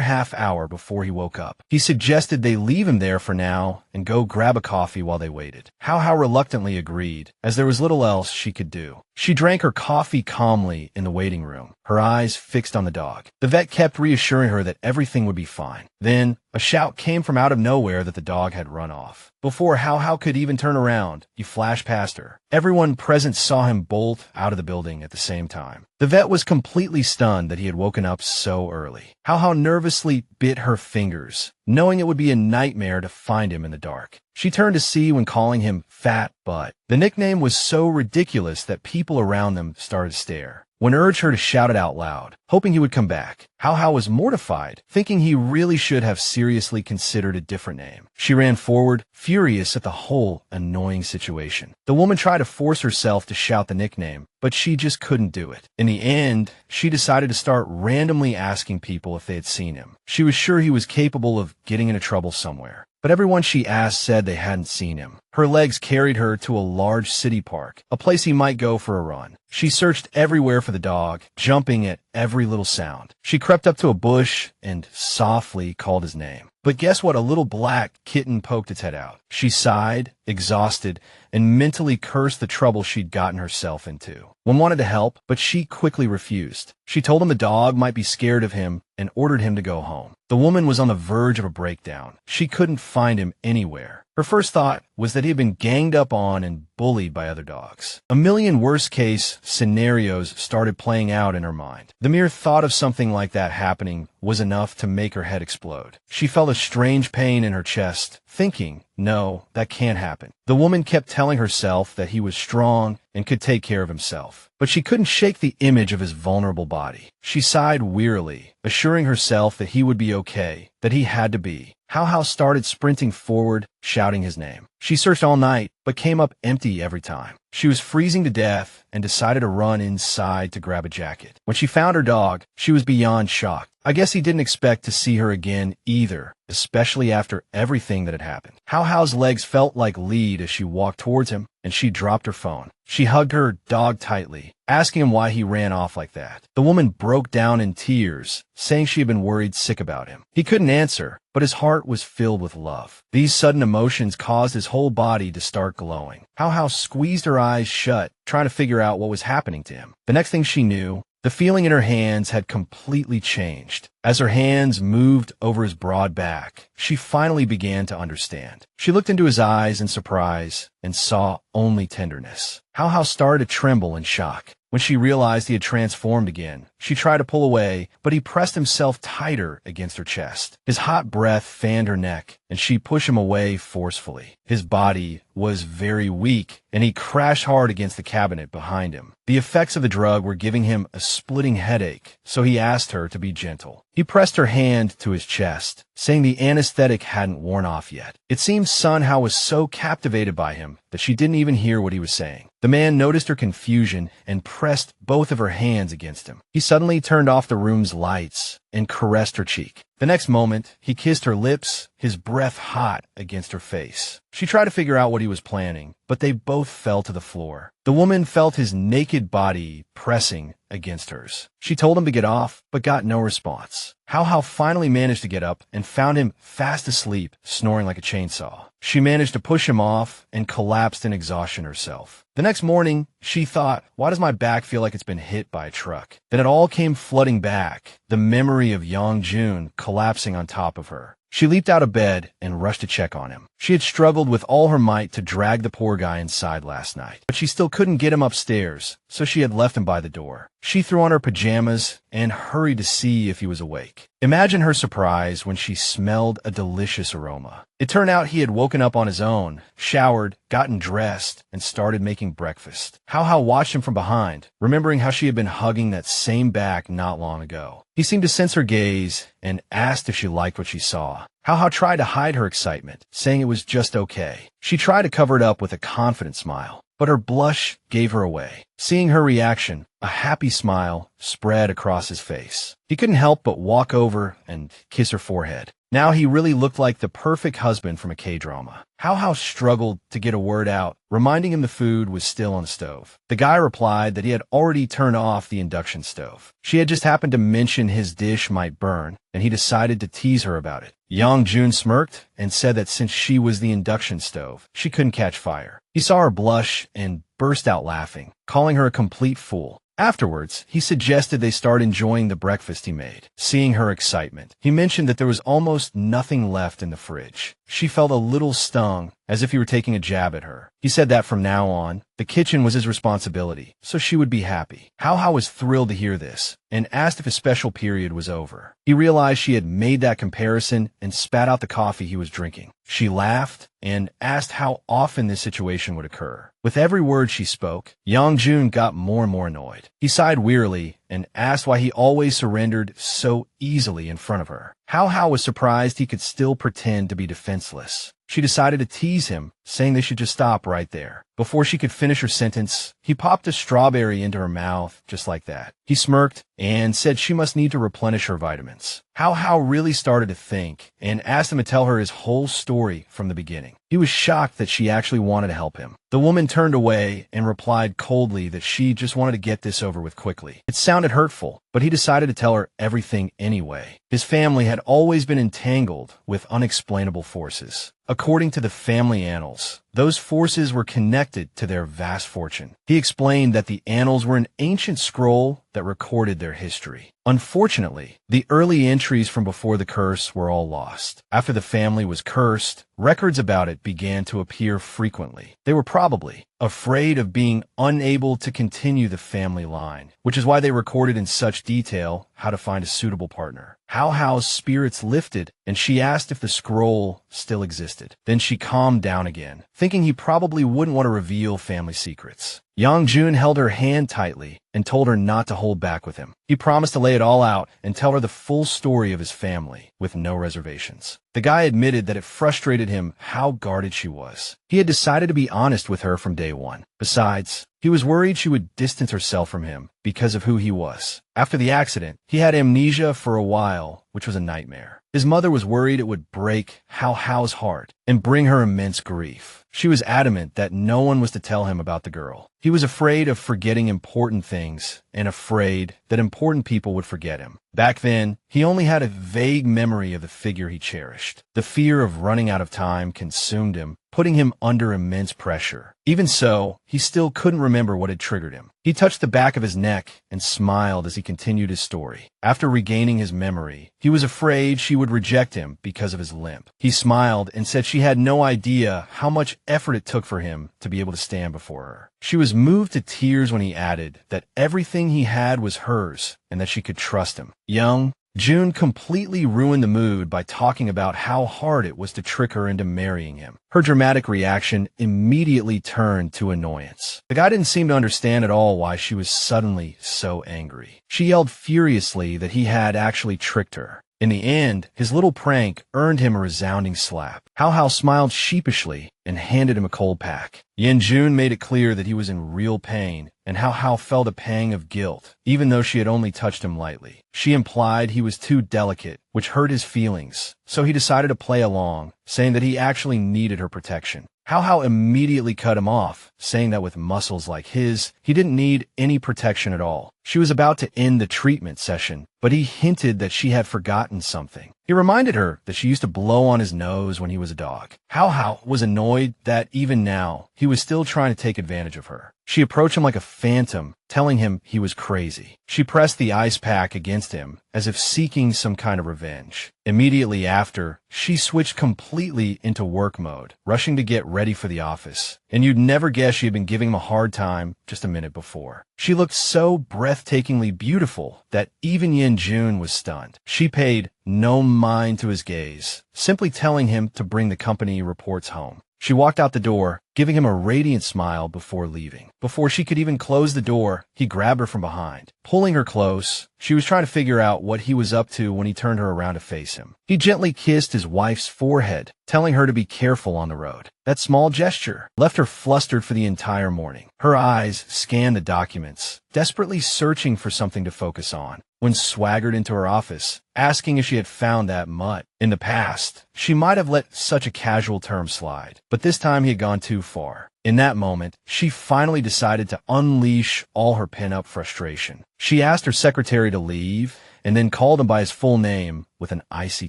half hour before he woke up. He suggested they leave him there for now and go grab a coffee while they waited. Hao Hao reluctantly agreed, as there was little else she could do. She drank her coffee calmly in the waiting room, her eyes fixed on the dog. The vet kept reassuring her that everything would be fine. Then, a shout came from out of nowhere that the dog had run off. Before Hao Hao could even turn around, he flashed past her. Everyone present saw him bolt out of the building at the same time. The vet was completely stunned that he had woken up so early. Hao Hao nervously bit her fingers, knowing it would be a nightmare to find him in the dark. She turned to see when calling him Fat Butt. The nickname was so ridiculous that people around them started to stare. When urged her to shout it out loud, hoping he would come back, Hao Hao was mortified, thinking he really should have seriously considered a different name. She ran forward, furious at the whole annoying situation. The woman tried to force herself to shout the nickname, but she just couldn't do it. In the end, she decided to start randomly asking people if they had seen him. She was sure he was capable of getting into trouble somewhere, but everyone she asked said they hadn't seen him. Her legs carried her to a large city park, a place he might go for a run. She searched everywhere for the dog, jumping at every little sound. She crept up to a bush and softly called his name. But guess what? A little black kitten poked its head out. She sighed, exhausted, and mentally cursed the trouble she'd gotten herself into. One wanted to help, but she quickly refused. She told him the dog might be scared of him and ordered him to go home. The woman was on the verge of a breakdown. She couldn't find him anywhere. Her first thought was that he had been ganged up on and bullied by other dogs. A million worst-case scenarios started playing out in her mind. The mere thought of something like that happening was enough to make her head explode. She felt a strange pain in her chest, thinking, no, that can't happen. The woman kept telling herself that he was strong and could take care of himself, but she couldn't shake the image of his vulnerable body. She sighed wearily, assuring herself that he would be okay, that he had to be. Hao Hao started sprinting forward, shouting his name. She searched all night, but came up empty every time. She was freezing to death and decided to run inside to grab a jacket. When she found her dog, she was beyond shocked. I guess he didn't expect to see her again either, especially after everything that had happened. Hao Hao's legs felt like lead as she walked towards him, and she dropped her phone. She hugged her dog tightly, asking him why he ran off like that. The woman broke down in tears, saying she had been worried sick about him. He couldn't answer, but his heart was filled with love. These sudden emotions caused his whole body to start glowing. Hao Hao squeezed her eyes shut, trying to figure out what was happening to him. The next thing she knew, the feeling in her hands had completely changed. As her hands moved over his broad back, she finally began to understand. She looked into his eyes in surprise and saw only tenderness. Hao Hao started to tremble in shock. When she realized he had transformed again, she tried to pull away, but he pressed himself tighter against her chest. His hot breath fanned her neck, and she pushed him away forcefully. His body was very weak, and he crashed hard against the cabinet behind him. The effects of the drug were giving him a splitting headache, so he asked her to be gentle. He pressed her hand to his chest, saying the anesthetic hadn't worn off yet. It seemed Sun Hao was so captivated by him that she didn't even hear what he was saying. The man noticed her confusion and pressed both of her hands against him. He suddenly turned off the room's lights and caressed her cheek. The next moment, he kissed her lips, his breath hot against her face. She tried to figure out what he was planning, but they both fell to the floor. The woman felt his naked body pressing against hers. She told him to get off, but got no response. Hao Hao finally managed to get up and found him fast asleep, snoring like a chainsaw. She managed to push him off and collapsed in exhaustion herself. The next morning, she thought, why does my back feel like it's been hit by a truck? Then it all came flooding back, the memory of Yan Jun collapsing on top of her. She leaped out of bed and rushed to check on him. She had struggled with all her might to drag the poor guy inside last night, but she still couldn't get him upstairs, so she had left him by the door. She threw on her pajamas and hurried to see if he was awake. Imagine her surprise when she smelled a delicious aroma. It turned out he had woken up on his own, showered, gotten dressed, and started making breakfast. Hao Hao watched him from behind, remembering how she had been hugging that same back not long ago. He seemed to sense her gaze and asked if she liked what she saw. Hao Hao tried to hide her excitement, saying it was just okay. She tried to cover it up with a confident smile, but her blush gave her away. Seeing her reaction, a happy smile spread across his face. He couldn't help but walk over and kiss her forehead. Now he really looked like the perfect husband from a K-drama. Hao Hao struggled to get a word out, reminding him the food was still on the stove. The guy replied that he had already turned off the induction stove. She had just happened to mention his dish might burn, and he decided to tease her about it. Yan Jun smirked and said that since she was the induction stove, she couldn't catch fire. He saw her blush and burst out laughing, calling her a complete fool. Afterwards, he suggested they start enjoying the breakfast he made. Seeing her excitement, he mentioned that there was almost nothing left in the fridge. She felt a little stung, as if he were taking a jab at her. He said that from now on, the kitchen was his responsibility, so she would be happy. Hao Hao was thrilled to hear this, and asked if his special period was over. He realized she had made that comparison and spat out the coffee he was drinking. She laughed and asked how often this situation would occur. With every word she spoke, Yan Jun got more and more annoyed. He sighed wearily and asked why he always surrendered so easily in front of her. Hao Hao was surprised he could still pretend to be defenseless. She decided to tease him, saying they should just stop right there. Before she could finish her sentence, he popped a strawberry into her mouth just like that. He smirked and said she must need to replenish her vitamins. Hao Hao really started to think and asked him to tell her his whole story from the beginning. He was shocked that she actually wanted to help him. The woman turned away and replied coldly that she just wanted to get this over with quickly. It sounded hurtful, but he decided to tell her everything anyway. His family had always been entangled with unexplainable forces. According to the family annals, those forces were connected to their vast fortune. He explained that the annals were an ancient scroll that recorded their history. Unfortunately, the early entries from before the curse were all lost. After the family was cursed, records about it began to appear frequently. They were probably afraid of being unable to continue the family line, which is why they recorded in such detail how to find a suitable partner. Hao Hao's spirits lifted, and she asked if the scroll still existed. Then she calmed down again, thinking he probably wouldn't want to reveal family secrets. Yan Jun held her hand tightly and told her not to hold back with him. He promised to lay it all out and tell her the full story of his family, with no reservations. The guy admitted that it frustrated him how guarded she was. He had decided to be honest with her from day one. Besides, he was worried she would distance herself from him because of who he was. After the accident, he had amnesia for a while, which was a nightmare. His mother was worried it would break Hao Hao's heart and bring her immense grief. She was adamant that no one was to tell him about the girl. He was afraid of forgetting important things and afraid that important people would forget him. Back then, he only had a vague memory of the figure he cherished. The fear of running out of time consumed him, putting him under immense pressure. Even so, he still couldn't remember what had triggered him. He touched the back of his neck and smiled as he continued his story. After regaining his memory, he was afraid she would reject him because of his limp. He smiled and said she had no idea how much effort it took for him to be able to stand before her. She was moved to tears when he added that everything he had was hers and that she could trust him. Yan Jun completely ruined the mood by talking about how hard it was to trick her into marrying him. Her dramatic reaction immediately turned to annoyance. The guy didn't seem to understand at all why she was suddenly so angry. She yelled furiously that he had actually tricked her. In the end, his little prank earned him a resounding slap. Hao Hao smiled sheepishly and handed him a cold pack. Yan Jun made it clear that he was in real pain, and Hao Hao felt a pang of guilt, even though she had only touched him lightly. She implied he was too delicate, which hurt his feelings, so he decided to play along, saying that he actually needed her protection. Hao Hao immediately cut him off, saying that with muscles like his, he didn't need any protection at all. She was about to end the treatment session, but he hinted that she had forgotten something. He reminded her that she used to blow on his nose when he was a dog. Hao Hao was annoyed that even now, he was still trying to take advantage of her. She approached him like a phantom, telling him he was crazy. She pressed the ice pack against him, as if seeking some kind of revenge. Immediately after, she switched completely into work mode, rushing to get ready for the office. And you'd never guess she had been giving him a hard time just a minute before. She looked so breathtakingly beautiful that even Yan Jun was stunned. She paid no mind to his gaze, simply telling him to bring the company reports home. She walked out the door, giving him a radiant smile before leaving. Before she could even close the door, he grabbed her from behind. Pulling her close, she was trying to figure out what he was up to when he turned her around to face him. He gently kissed his wife's forehead, telling her to be careful on the road. That small gesture left her flustered for the entire morning. Her eyes scanned the documents, desperately searching for something to focus on, when swaggered into her office, asking if she had found that mutt. In the past, she might have let such a casual term slide, but this time he had gone too far. In that moment, she finally decided to unleash all her pent-up frustration. She asked her secretary to leave, and then called him by his full name with an icy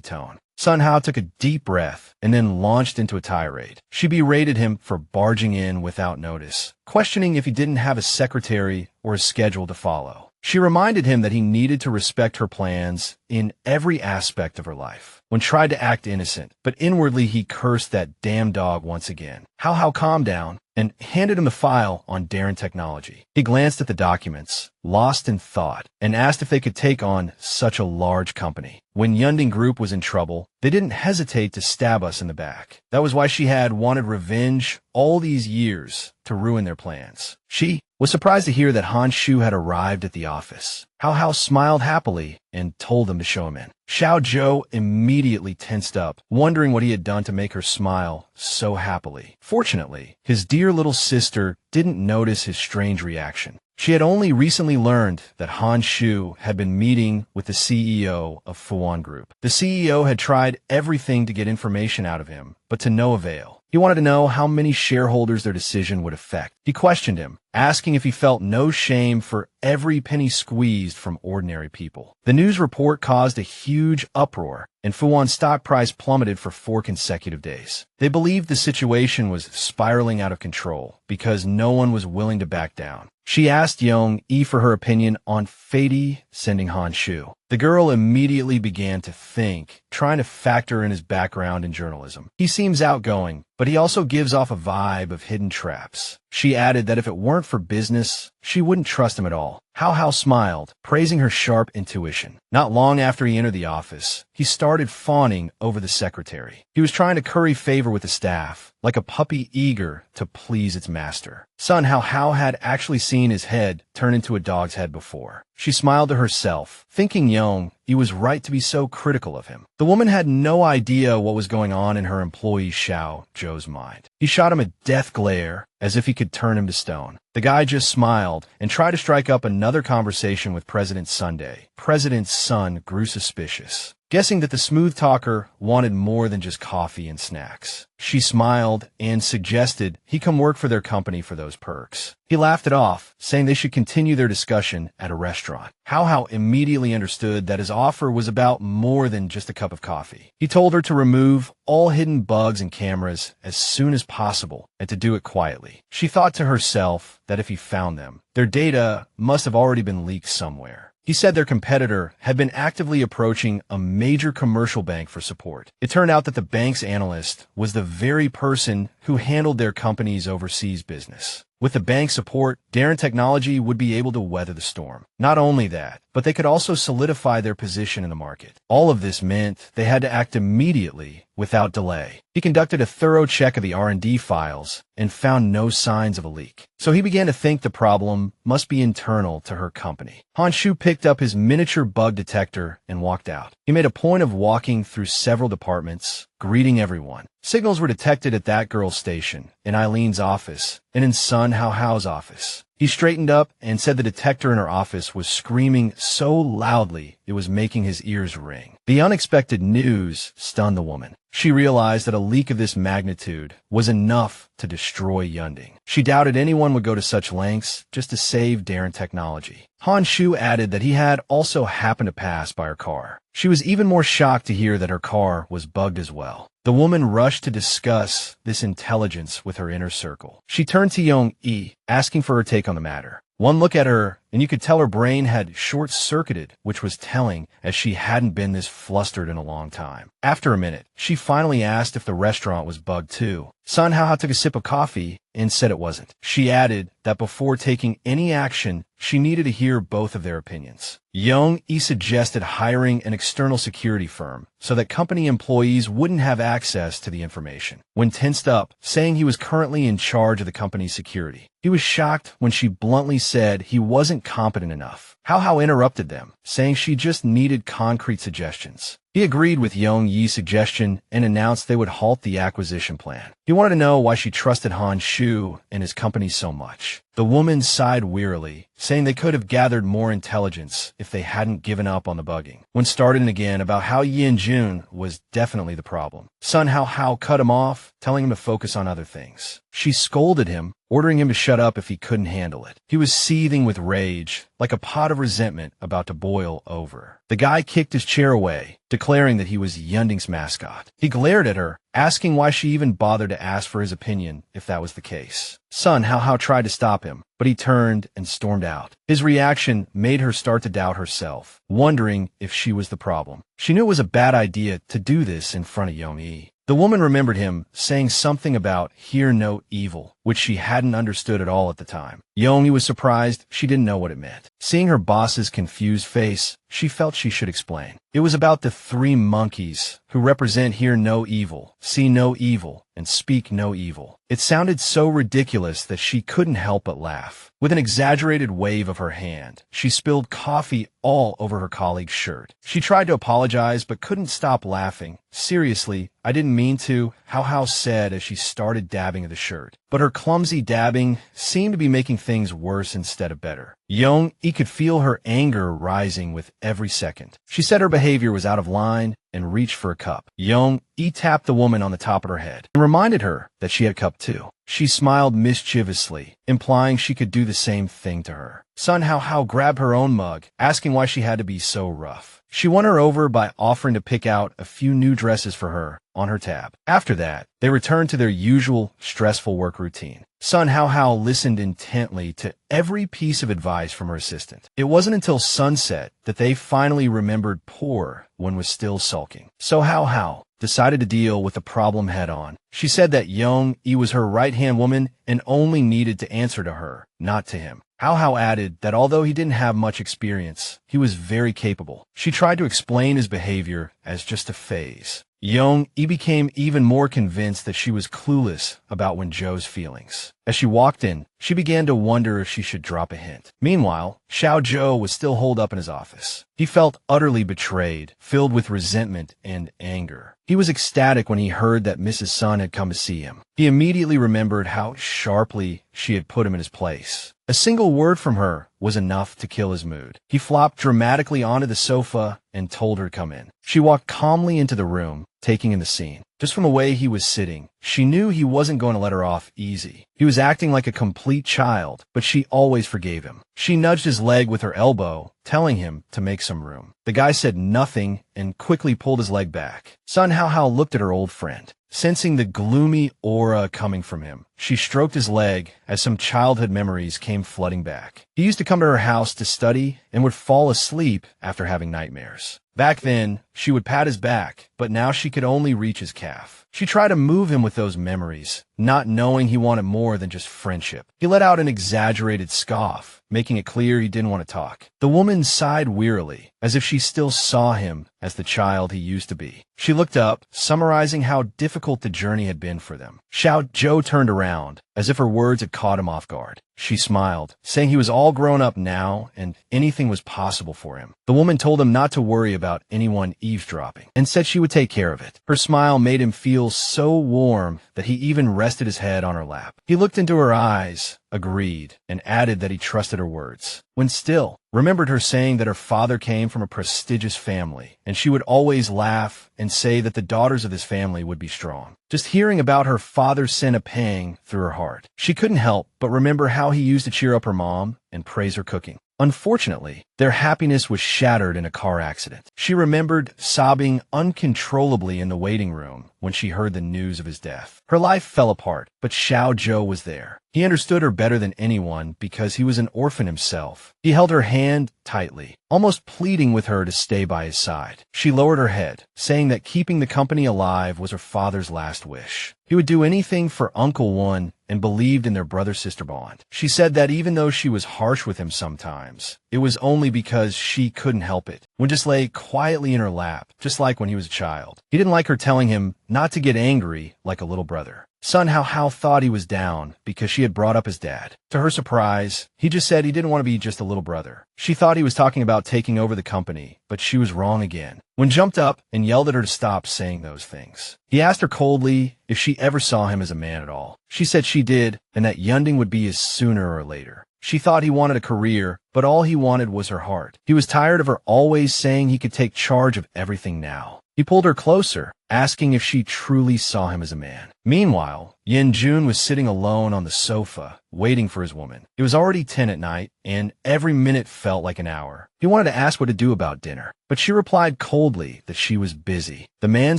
tone. Sun Hao took a deep breath and then launched into a tirade. She berated him for barging in without notice, questioning if he didn't have a secretary or a schedule to follow. She reminded him that he needed to respect her plans in every aspect of her life. When tried to act innocent, but inwardly he cursed that damn dog once again. Hao Hao calmed down and handed him the file on Darren Technology. He glanced at the documents, lost in thought, and asked if they could take on such a large company. When Yunding Group was in trouble, they didn't hesitate to stab us in the back. That was why she had wanted revenge all these years to ruin their plans. She was surprised to hear that Han Shu had arrived at the office. Hao Hao smiled happily and told them to show him in. Xiao Zhou immediately tensed up, wondering what he had done to make her smile so happily. Fortunately, his dear little sister didn't notice his strange reaction. She had only recently learned that Han Shu had been meeting with the CEO of Fuan Group. The CEO had tried everything to get information out of him, but to no avail. He wanted to know how many shareholders their decision would affect. He questioned him, asking if he felt no shame for every penny squeezed from ordinary people. The news report caused a huge uproar, and Fuan's stock price plummeted for 4 consecutive days. They believed the situation was spiraling out of control because no one was willing to back down. She asked Yong Yi for her opinion on Fady sending Han Shu. The girl immediately began to think, trying to factor in his background in journalism. He seems outgoing, but he also gives off a vibe of hidden traps. She added that if it weren't for business, she wouldn't trust him at all. Hao Hao smiled, praising her sharp intuition. Not long after he entered the office, he started fawning over the secretary. He was trying to curry favor with the staff, like a puppy eager to please its master. Sun Hao Hao had actually seen his head turn into a dog's head before. She smiled to herself, thinking Yong Yi was right to be so critical of him. The woman had no idea what was going on in her employee Xiao Zhou's mind. He shot him a death glare, as if he could turn him to stone. The guy just smiled and tried to strike up another conversation with President Sunday. President Sun grew suspicious, guessing that the smooth talker wanted more than just coffee and snacks. She smiled and suggested he come work for their company for those perks. He laughed it off, saying they should continue their discussion at a restaurant. Hao Hao immediately understood that his offer was about more than just a cup of coffee. He told her to remove all hidden bugs and cameras as soon as possible and to do it quietly. She thought to herself that if he found them, their data must have already been leaked somewhere. He said their competitor had been actively approaching a major commercial bank for support. It turned out that the bank's analyst was the very person who handled their company's overseas business. With the bank's support, Darren Technology would be able to weather the storm. Not only that, but they could also solidify their position in the market. All of this meant they had to act immediately without delay. He conducted a thorough check of the R&D files and found no signs of a leak. So he began to think the problem must be internal to her company. Han Shu picked up his miniature bug detector and walked out. He made a point of walking through several departments, greeting everyone. Signals were detected at that girl's station, in Eileen's office, and in Sun Hao Hao's office. He straightened up and said the detector in her office was screaming so loudly it was making his ears ring. The unexpected news stunned the woman. She realized that a leak of this magnitude was enough to destroy Yunding. She doubted anyone would go to such lengths just to save Darren Technology. Han Shu added that he had also happened to pass by her car. She was even more shocked to hear that her car was bugged as well. The woman rushed to discuss this intelligence with her inner circle. She turned to Yong-yi, asking for her take on the matter. One look at her, and you could tell her brain had short-circuited, which was telling, as she hadn't been this flustered in a long time. After a minute, she finally asked if the restaurant was bugged too. Sun Hao Hao took a sip of coffee and said it wasn't. She added that before taking any action, she needed to hear both of their opinions. Yong-yi suggested hiring an external security firm so that company employees wouldn't have access to the information. When tensed up, saying he was currently in charge of the company's security. He was shocked when she bluntly said he wasn't competent enough. Hao Hao interrupted them, saying she just needed concrete suggestions. He agreed with Yong-yi's suggestion and announced they would halt the acquisition plan. He wanted to know why she trusted Han Shu and his company so much. The woman sighed wearily, saying they could have gathered more intelligence if they hadn't given up on the bugging. When started again about how Yan Jun was definitely the problem. Sun Hao Hao cut him off, telling him to focus on other things. She scolded him, ordering him to shut up if he couldn't handle it. He was seething with rage, like a pot of resentment about to boil over. The guy kicked his chair away, declaring that he was Yunding's mascot. He glared at her, asking why she even bothered to ask for his opinion if that was the case. Sun Hao Hao tried to stop him, but he turned and stormed out. His reaction made her start to doubt herself, wondering if she was the problem. She knew it was a bad idea to do this in front of Yong-yi. The woman remembered him saying something about hear no evil, which she hadn't understood at all at the time. Yong-yi was surprised she didn't know what it meant. Seeing her boss's confused face, she felt she should explain. It was about the three monkeys who represent hear no evil, see no evil, and speak no evil. It sounded so ridiculous that she couldn't help but laugh. With an exaggerated wave of her hand, she spilled coffee all over her colleague's shirt. She tried to apologize but couldn't stop laughing. Seriously, I didn't mean to, Hao Hao said as she started dabbing at the shirt. But her clumsy dabbing seemed to be making things worse instead of better. Yong-yi could feel her anger rising with every second. She said her behavior was out of line and reached for a cup. Yong-yi tapped the woman on the top of her head and reminded her that she had cup too. She smiled mischievously, implying she could do the same thing to her. Sun Hao Hao grabbed her own mug, asking why she had to be so rough. She won her over by offering to pick out a few new dresses for her on her tab. After that, they returned to their usual stressful work routine. Sun Hao Hao listened intently to every piece of advice from her assistant. It wasn't until sunset that they finally remembered poor when was still sulking. So Hao Hao decided to deal with the problem head-on. She said that Yong-yi was her right-hand woman and only needed to answer to her, not to him. Hao Hao added that although he didn't have much experience, he was very capable. She tried to explain his behavior as just a phase. Yong-yi became even more convinced that she was clueless about Wen-Zhou's feelings. As she walked in, she began to wonder if she should drop a hint. Meanwhile, Xiao Zhou was still holed up in his office. He felt utterly betrayed, filled with resentment and anger. He was ecstatic when he heard that Mrs. Sun had come to see him. He immediately remembered how sharply she had put him in his place. A single word from her was enough to kill his mood. He flopped dramatically onto the sofa and told her to come in. She walked calmly into the room, taking in the scene. Just from the way he was sitting, she knew he wasn't going to let her off easy. He was acting like a complete child, but she always forgave him. She nudged his leg with her elbow, telling him to make some room. The guy said nothing and quickly pulled his leg back. Sun Hao Hao looked at her old friend. Sensing the gloomy aura coming from him, she stroked his leg as some childhood memories came flooding back. He used to come to her house to study and would fall asleep after having nightmares. Back then, she would pat his back, but now she could only reach his calf. She tried to move him with those memories, not knowing he wanted more than just friendship. He let out an exaggerated scoff, making it clear he didn't want to talk. The woman sighed wearily, as if she still saw him as the child he used to be. She looked up, summarizing how difficult the journey had been for them. Xiao Zhou turned around, as if her words had caught him off guard. She smiled, saying he was all grown up now and anything was possible for him. The woman told him not to worry about anyone eavesdropping, and said she would take care of it. Her smile made him feel so warm that he even rested his head on her lap. He looked into her eyes, agreed, and added that he trusted her words. When still, remembered her saying that her father came from a prestigious family, and she would always laugh and say that the daughters of this family would be strong. Just hearing about her father sent a pang through her heart. She couldn't help but remember how he used to cheer up her mom and praise her cooking. Unfortunately, their happiness was shattered in a car accident. She remembered sobbing uncontrollably in the waiting room when she heard the news of his death. Her life fell apart, but Xiao Zhou was there. He understood her better than anyone because he was an orphan himself. He held her hand tightly, almost pleading with her to stay by his side. She lowered her head, saying that keeping the company alive was her father's last wish. He would do anything for Uncle One and believed in their brother-sister bond. She said that even though she was harsh with him sometimes, it was only because she couldn't help it. Would just lay quietly in her lap, just like when he was a child. He didn't like her telling him not to get angry like a little brother. Son Hao Hao thought he was down because she had brought up his dad. To her surprise, he just said he didn't want to be just a little brother. She thought he was talking about taking over the company, but she was wrong again. Wen jumped up and yelled at her to stop saying those things. He asked her coldly if she ever saw him as a man at all. She said she did, and that Yunding would be his sooner or later. She thought he wanted a career, but all he wanted was her heart. He was tired of her always saying he could take charge of everything now. He pulled her closer, asking if she truly saw him as a man. Meanwhile, Yan Jun was sitting alone on the sofa, waiting for his woman. It was already 10 at night, and every minute felt like an hour. He wanted to ask what to do about dinner, but she replied coldly that she was busy. The man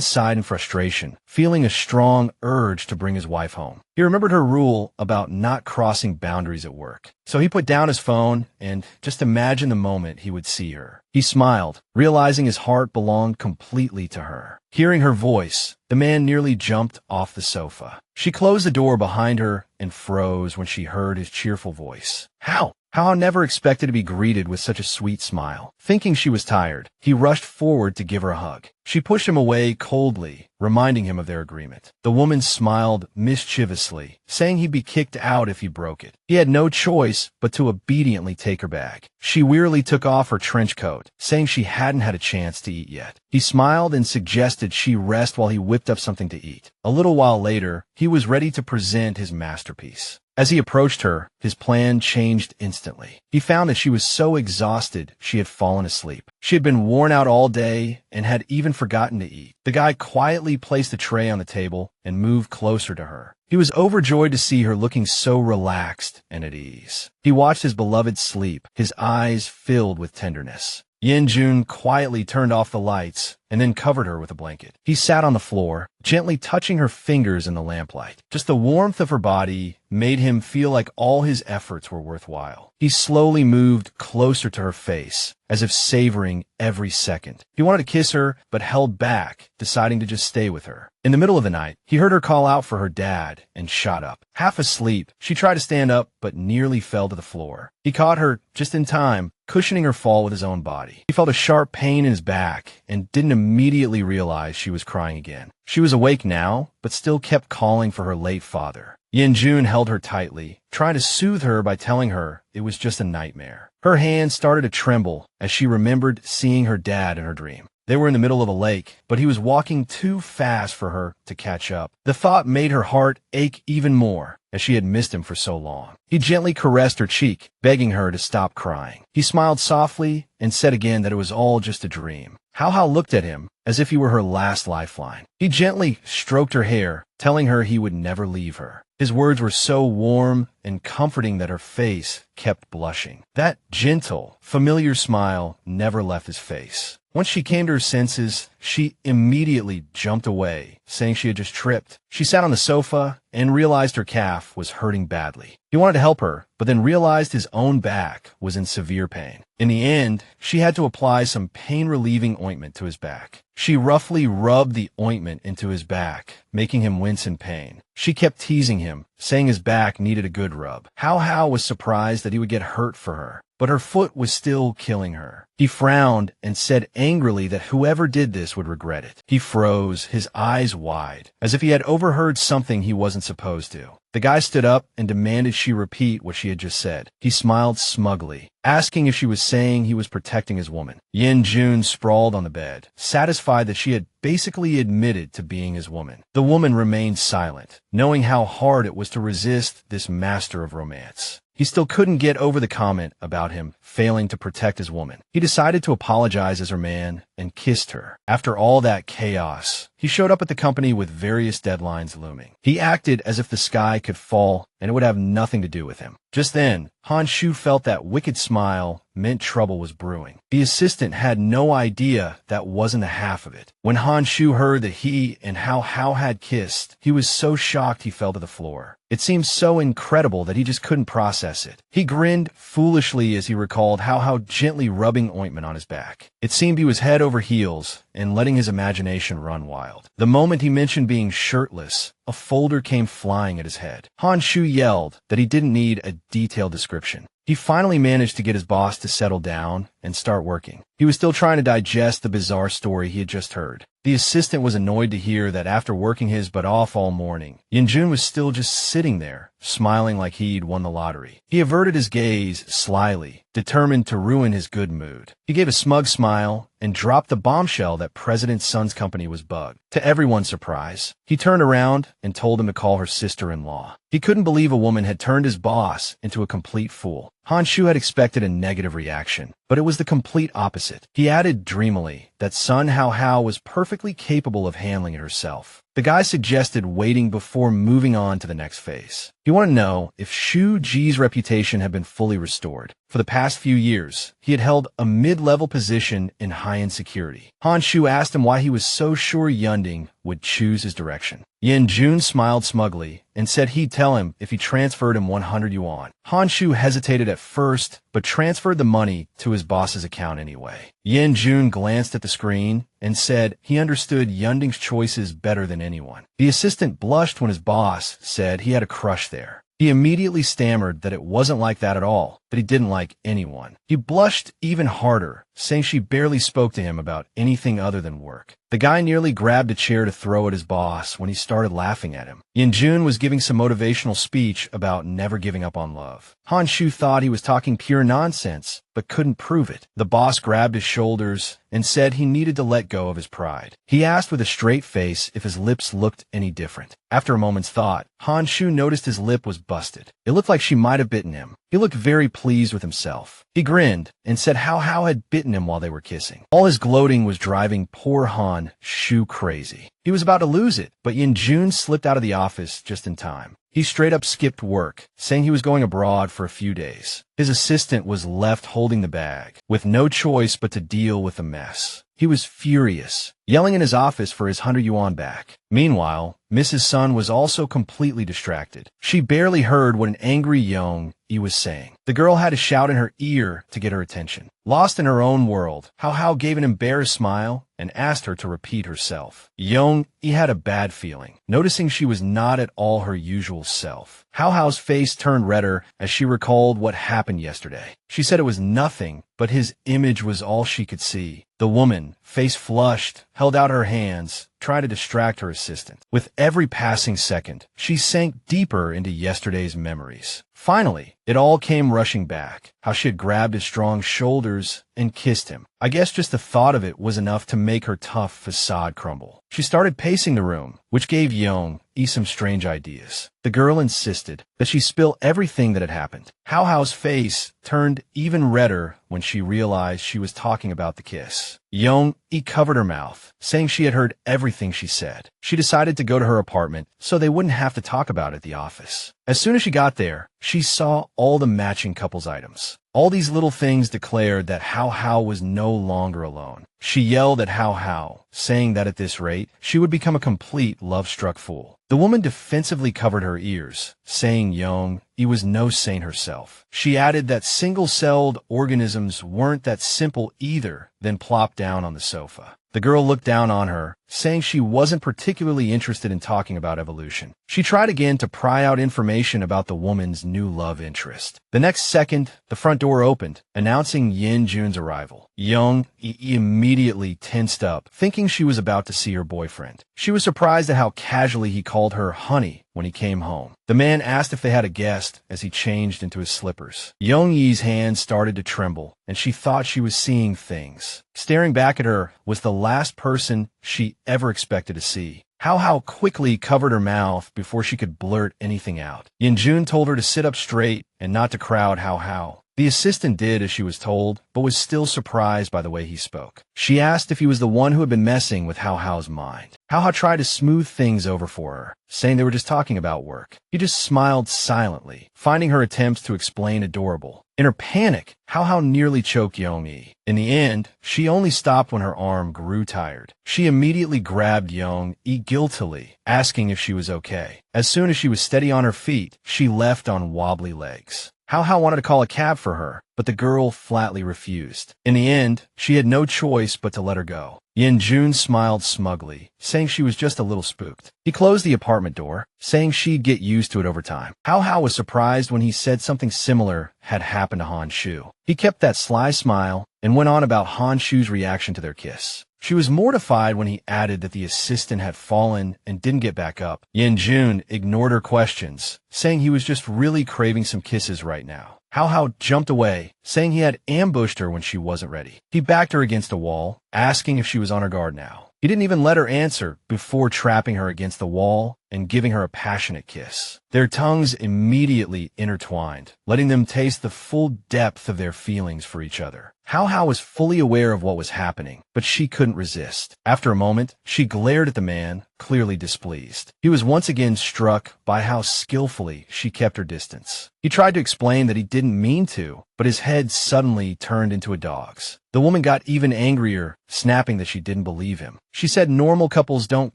sighed in frustration, feeling a strong urge to bring his wife home. He remembered her rule about not crossing boundaries at work. So he put down his phone and just imagined the moment he would see her. He smiled, realizing his heart belonged completely to her. Hearing her voice, the man nearly jumped off the sofa. She closed the door behind her and froze when she heard his cheerful voice. How? Hao Hao never expected to be greeted with such a sweet smile. Thinking she was tired, he rushed forward to give her a hug. She pushed him away coldly, reminding him of their agreement. The woman smiled mischievously, saying he'd be kicked out if he broke it. He had no choice but to obediently take her bag. She wearily took off her trench coat, saying she hadn't had a chance to eat yet. He smiled and suggested she rest while he whipped up something to eat. A little while later, he was ready to present his masterpiece. As he approached her, his plan changed instantly. He found that she was so exhausted she had fallen asleep. She had been worn out all day and had even forgotten to eat. The guy quietly placed a tray on the table and moved closer to her. He was overjoyed to see her looking so relaxed and at ease. He watched his beloved sleep, his eyes filled with tenderness. Yan Jun quietly turned off the lights and then covered her with a blanket. He sat on the floor, gently touching her fingers in the lamplight. Just the warmth of her body made him feel like all his efforts were worthwhile. He slowly moved closer to her face, as if savoring every second. He wanted to kiss her, but held back, deciding to just stay with her. In the middle of the night, he heard her call out for her dad and shot up. Half asleep, she tried to stand up, but nearly fell to the floor. He caught her just in time, cushioning her fall with his own body. He felt a sharp pain in his back and didn't immediately realize she was crying again. She was awake now, but still kept calling for her late father. Yan Jun held her tightly, trying to soothe her by telling her it was just a nightmare. Her hand started to tremble as she remembered seeing her dad in her dream. They were in the middle of a lake, but he was walking too fast for her to catch up. The thought made her heart ache even more, as she had missed him for so long. He gently caressed her cheek, begging her to stop crying. He smiled softly and said again that it was all just a dream. Hao Hao looked at him as if he were her last lifeline. He gently stroked her hair, telling her he would never leave her. His words were so warm and comforting that her face kept blushing. That gentle, familiar smile never left his face. Once she came to her senses, she immediately jumped away, saying she had just tripped. She sat on the sofa and realized her calf was hurting badly. He wanted to help her, but then realized his own back was in severe pain. In the end, she had to apply some pain-relieving ointment to his back. She roughly rubbed the ointment into his back, making him wince in pain. She kept teasing him, saying his back needed a good rub. Hao Hao was surprised that he would get hurt for her, but but her foot was still killing her. He frowned and said angrily that whoever did this would regret it. He froze, his eyes wide, as if he had overheard something he wasn't supposed to. The guy stood up and demanded she repeat what she had just said. He smiled smugly, asking if she was saying he was protecting his woman. Yan Jun sprawled on the bed, satisfied that she had basically admitted to being his woman. The woman remained silent, knowing how hard it was to resist this master of romance. He still couldn't get over the comment about him failing to protect his woman. He decided to apologize as her man and kissed her. After all that chaos, he showed up at the company with various deadlines looming. He acted as if the sky could fall and it would have nothing to do with him. Just then, Han Shu felt that wicked smile meant trouble was brewing. The assistant had no idea that wasn't the half of it. When Han Shu heard that he and Hao Hao had kissed, he was so shocked he fell to the floor. It seemed so incredible that he just couldn't process it. He grinned foolishly as he recalled Hao Hao gently rubbing ointment on his back. It seemed he was head over heels and letting his imagination run wild. The moment he mentioned being shirtless, a folder came flying at his head. Han Shu yelled that he didn't need a detailed description. He finally managed to get his boss to settle down and start working. He was still trying to digest the bizarre story he had just heard. The assistant was annoyed to hear that after working his butt off all morning, Yan Jun was still just sitting there, smiling like he'd won the lottery. He averted his gaze slyly, determined to ruin his good mood. He gave a smug smile and dropped the bombshell that President Sun's company was bugged. To everyone's surprise, he turned around and told him to call her sister-in-law. He couldn't believe a woman had turned his boss into a complete fool. Han Shu had expected a negative reaction, but it was the complete opposite. He added dreamily that Sun Hao Hao was perfectly capable of handling it herself. The guy suggested waiting before moving on to the next phase. He wanted to know if Shu Ji's reputation had been fully restored. For the past few years, he had held a mid-level position in high-end security. Han Shu asked him why he was so sure Yunding would choose his direction. Yan Jun smiled smugly and said he'd tell him if he transferred him 100 yuan. Han Shu hesitated at first, but transferred the money to his boss's account anyway. Yan Jun glanced at the screen and said he understood Yunding's choices better than anyone. The assistant blushed when his boss said he had a crush there. He immediately stammered that it wasn't like that at all, that he didn't like anyone. He blushed even harder, saying she barely spoke to him about anything other than work. The guy nearly grabbed a chair to throw at his boss when he started laughing at him. Yan Jun was giving some motivational speech about never giving up on love. Han Shu thought he was talking pure nonsense, but couldn't prove it. The boss grabbed his shoulders and said he needed to let go of his pride. He asked with a straight face if his lips looked any different. After a moment's thought, Han Shu noticed his lip was busted. It looked like she might have bitten him. He looked very pleased with himself. He grinned and said Hao Hao had bitten him while they were kissing. All his gloating was driving poor Han Shu crazy. He was about to lose it, but Yan Jun slipped out of the office just in time. He straight up skipped work, saying he was going abroad for a few days. His assistant was left holding the bag, with no choice but to deal with the mess. He was furious, yelling in his office for his 100 yuan back. Meanwhile, Mrs. Sun was also completely distracted. She barely heard what an angry Yong Yi was saying. The girl had to shout in her ear to get her attention. Lost in her own world, Hao Hao gave an embarrassed smile and asked her to repeat herself. Yong Yi had a bad feeling, noticing she was not at all her usual self. Hao Hao's face turned redder as she recalled what happened yesterday. She said it was nothing, but his image was all she could see. The woman, face flushed, held out her hands, trying to distract her assistant. With every passing second, she sank deeper into yesterday's memories. Finally, it all came rushing back, how she had grabbed his strong shoulders and kissed him. I guess just the thought of it was enough to make her tough facade crumble. She started pacing the room, which gave Yong Yi some strange ideas. The girl insisted that she spill everything that had happened. Hao Hao's face turned even redder when she realized she was talking about the kiss. Yong Yi covered her mouth, saying she had heard everything she said. She decided to go to her apartment so they wouldn't have to talk about it at the office. As soon as she got there, she saw all the matching couples items. All these little things declared that Hao Hao was no longer alone. She yelled at Hao Hao, saying that at this rate, she would become a complete love-struck fool. The The woman defensively covered her ears, saying Young-e was no saint herself. She added that single-celled organisms weren't that simple either, then plopped down on the sofa. The girl looked down on her, saying she wasn't particularly interested in talking about evolution. She tried again to pry out information about the woman's new love interest. The next second, the front door opened, announcing Yan Jun's arrival. Young-e immediately tensed up, thinking she was about to see her boyfriend. She was surprised at how casually he called her honey when he came home. The man asked if they had a guest as he changed into his slippers. Young-e's hands started to tremble, and she thought she was seeing things. Staring back at her was the last person she ever expected to see. Hao Hao quickly covered her mouth before she could blurt anything out. Yan Jun told her to sit up straight and not to crowd Hao Hao. The assistant did as she was told, but was still surprised by the way he spoke. She asked if he was the one who had been messing with Hao Hao's mind. Hao Hao tried to smooth things over for her, saying they were just talking about work. He just smiled silently, finding her attempts to explain adorable. In her panic, Hao Hao nearly choked Young-e. In the end, she only stopped when her arm grew tired. She immediately grabbed Young-e guiltily, asking if she was okay. As soon as she was steady on her feet, she left on wobbly legs. Hao Hao wanted to call a cab for her, but the girl flatly refused. In the end, she had no choice but to let her go. Yan Jun smiled smugly, saying she was just a little spooked. He closed the apartment door, saying she'd get used to it over time. Hao Hao was surprised when he said something similar had happened to Han Shu. He kept that sly smile and went on about Han Shu's reaction to their kiss. She was mortified when he added that the assistant had fallen and didn't get back up. Yan Jun ignored her questions, saying he was just really craving some kisses right now. Hao Hao jumped away, saying he had ambushed her when she wasn't ready. He backed her against a wall, asking if she was on her guard now. He didn't even let her answer before trapping her against the wall and giving her a passionate kiss. Their tongues immediately intertwined, letting them taste the full depth of their feelings for each other. Hao Hao was fully aware of what was happening, but she couldn't resist. After a moment, she glared at the man, clearly displeased. He was once again struck by how skillfully she kept her distance. He tried to explain that he didn't mean to, but his head suddenly turned into a dog's. The woman got even angrier, snapping that she didn't believe him. She said normal couples don't